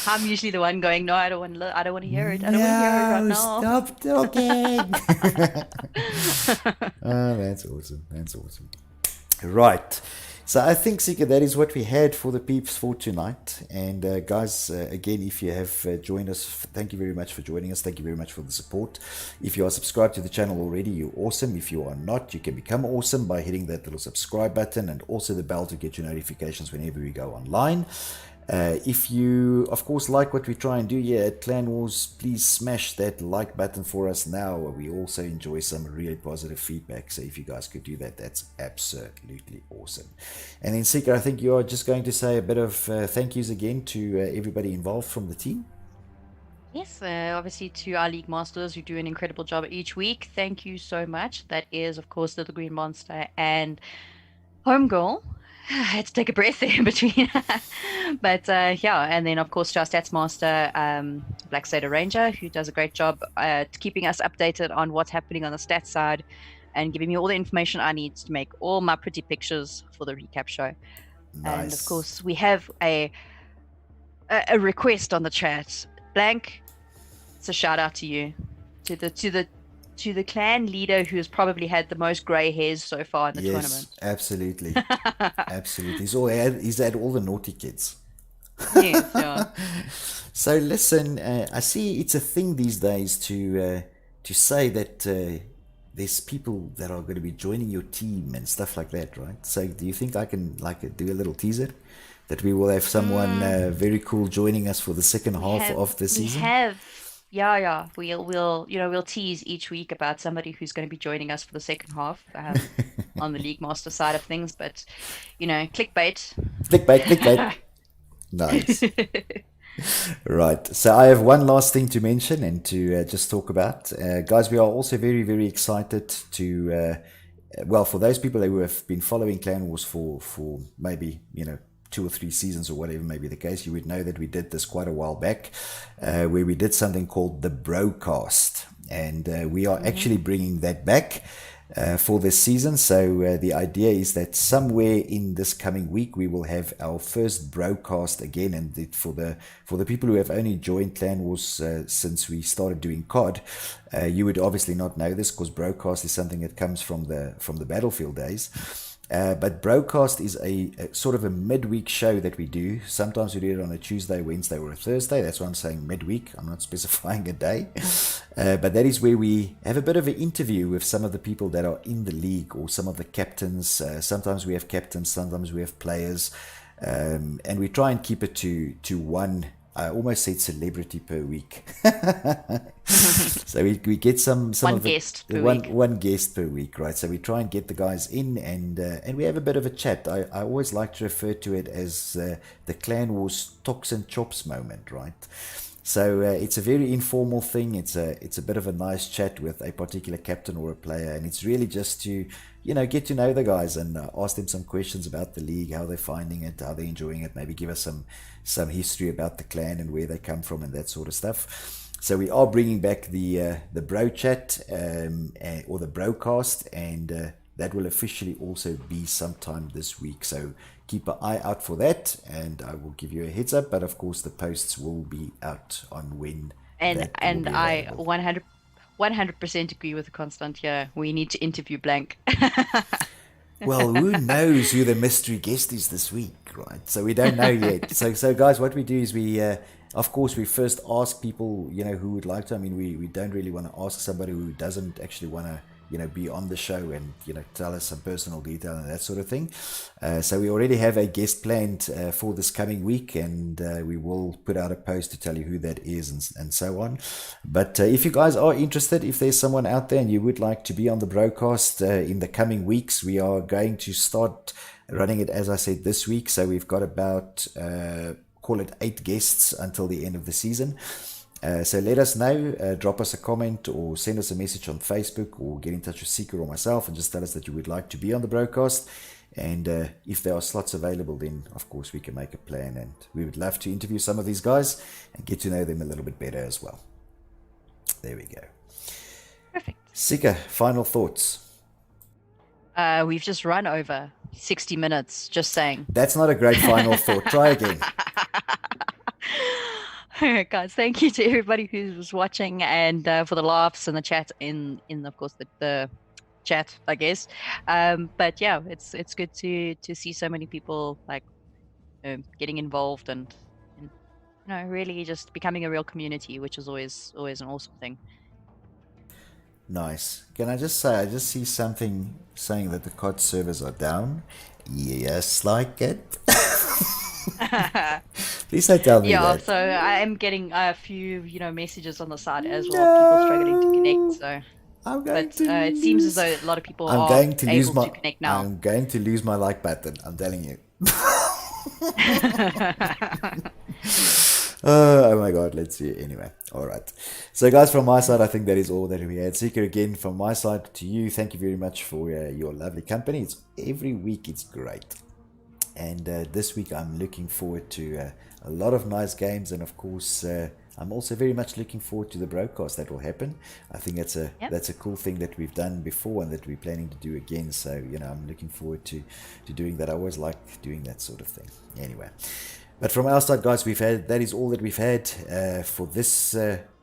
C: I'm usually the one going, no, I don't want to hear it. I don't want to hear it right now.
B: Stop talking. Oh, that's awesome. Right. So I think, Sika, that is what we had for the peeps for tonight. And guys, again, if you have joined us, thank you very much for joining us. Thank you very much for the support. If you are subscribed to the channel already, you're awesome. If you are not, you can become awesome by hitting that little subscribe button and also the bell to get your notifications whenever we go online. If you, of course, like what we try and do here at Clan Wars, please smash that like button for us now. We also enjoy some really positive feedback, so if you guys could do that, that's absolutely awesome. And then, Sika, I think you are just going to say a bit of thank yous again to everybody involved from the team.
C: Yes, obviously to our League Masters who do an incredible job each week. Thank you so much. That is, of course, Little Green Monster and Homegirl. I had to take a breath there in between. But and then of course to our Stats Master, Black Satyr Ranger, who does a great job at keeping us updated on what's happening on the stats side and giving me all the information I need to make all my pretty pictures for the recap show. Nice. And of course we have a request on the chat. Blank, it's a shout out to you, to the clan leader who has probably had the most grey hairs so far in the tournament.
B: Absolutely. Absolutely. He's had all the naughty kids.
C: Yes, yeah.
B: So listen, I see it's a thing these days to say that there's people that are going to be joining your team and stuff like that, right? So do you think I can do a little teaser that we will have someone very cool joining us for the second half of the season?
C: We have. Yeah. We'll tease each week about somebody who's going to be joining us for the second half on the League Master side of things. But clickbait. Nice.
B: Right. So I have one last thing to mention and to just talk about, guys. We are also very, very excited to for those people who have been following Clan Wars for maybe 2 or 3 seasons or whatever may be the case, you would know that we did this quite a while back, where we did something called the Broadcast, and we are actually bringing that back. for this season. So the idea is that somewhere in this coming week we will have our first broadcast again. And for the people who have only joined Clan Wars since we started doing COD, you would obviously not know this because broadcast is something that comes from the Battlefield days. But broadcast is a sort of a midweek show that we do. Sometimes we do it on a Tuesday, Wednesday, or a Thursday. That's why I'm saying midweek. I'm not specifying a day. But that is where we have a bit of an interview with some of the people that are in the league or some of the captains. Sometimes we have captains, sometimes we have players. And we try and keep it to one, I almost said celebrity per week. So we get some
C: One
B: of the
C: guest per week.
B: one guest per week, right? So we try and get the guys in, and we have a bit of a chat. I always like to refer to it as the Clan Wars Talks and Chops moment, right? So it's a very informal thing. It's a bit of a nice chat with a particular captain or a player, and it's really just to get to know the guys and ask them some questions about the league, how they're finding it, how they're enjoying it, maybe give us some history about the clan and where they come from and that sort of stuff. So we are bringing back the bro chat or the broadcast, and that will officially also be sometime this week. So keep an eye out for that, and I will give you a heads up. But of course, the posts will be out on when.
C: And I 100% agree with Constant here. We need to interview Blank.
B: Well, who knows who the mystery guest is this week, right? So we don't know yet. So guys, what we do is we, of course, we first ask people, who would like to. I mean, we don't really want to ask somebody who doesn't actually want to, be on the show and, tell us some personal detail and that sort of thing. So we already have a guest planned for this coming week, and we will put out a post to tell you who that is and so on. But if you guys are interested, if there's someone out there and you would like to be on the broadcast in the coming weeks, we are going to start running it, as I said, this week. So we've got about, call it 8 guests until the end of the season. So let us know, drop us a comment or send us a message on Facebook or get in touch with Seeker or myself and just tell us that you would like to be on the broadcast. And if there are slots available, then of course we can make a plan, and we would love to interview some of these guys and get to know them a little bit better as well. There we go.
C: Perfect.
B: Seeker, final thoughts?
C: We've just run over 60 minutes, just saying.
B: That's not a great final thought. Try again.
C: Guys, thank you to everybody who was watching and for the laughs and the chat in of course the chat, I guess. But yeah, it's good to see so many people getting involved and really just becoming a real community, which is always an awesome thing.
B: Nice. Can I just say, I just see something saying that the COD servers are down. Yes, like it. Please don't tell me that.
C: Yeah, so I am getting a few, messages on the side as well. People struggling to connect. So, it seems as though a lot of people are able to connect now.
B: I'm going to lose my like button. I'm telling you. Oh my god, let's see. Anyway, all right. So guys, from my side, I think that is all that we had. Seeker, again, from my side to you, thank you very much for your lovely company. Every week it's great. And this week I'm looking forward to a lot of nice games, and of course I'm also very much looking forward to the broadcast that will happen. I think that's a cool thing that we've done before and that we're planning to do again. So I'm looking forward to doing that. I always like doing that sort of thing. Anyway, but from our side, guys, that is all that we've had for this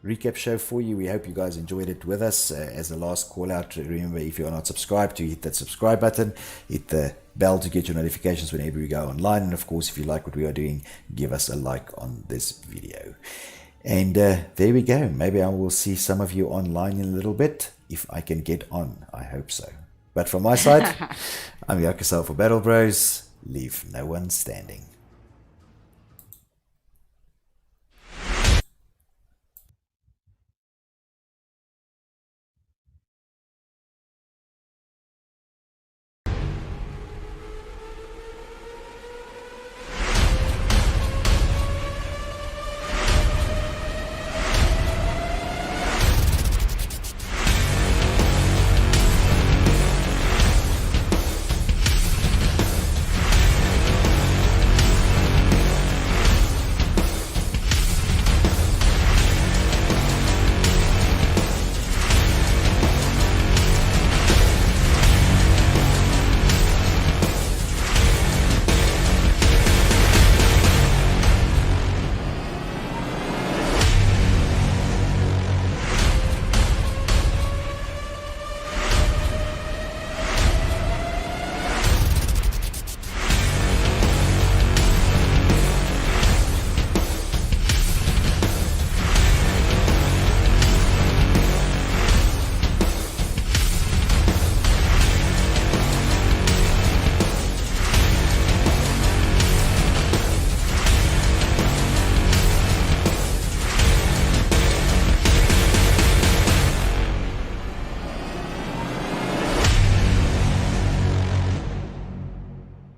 B: recap show for you. We hope you guys enjoyed it with us. As a last call out, remember, if you're not subscribed, to hit that subscribe button, hit the bell to get your notifications whenever we go online, and of course, if you like what we are doing, give us a like on this video. And there we go. Maybe I will see some of you online in a little bit, if I can get on. I hope so. But from my side, I'm Yakasal for Battle Bros. Leave no one standing.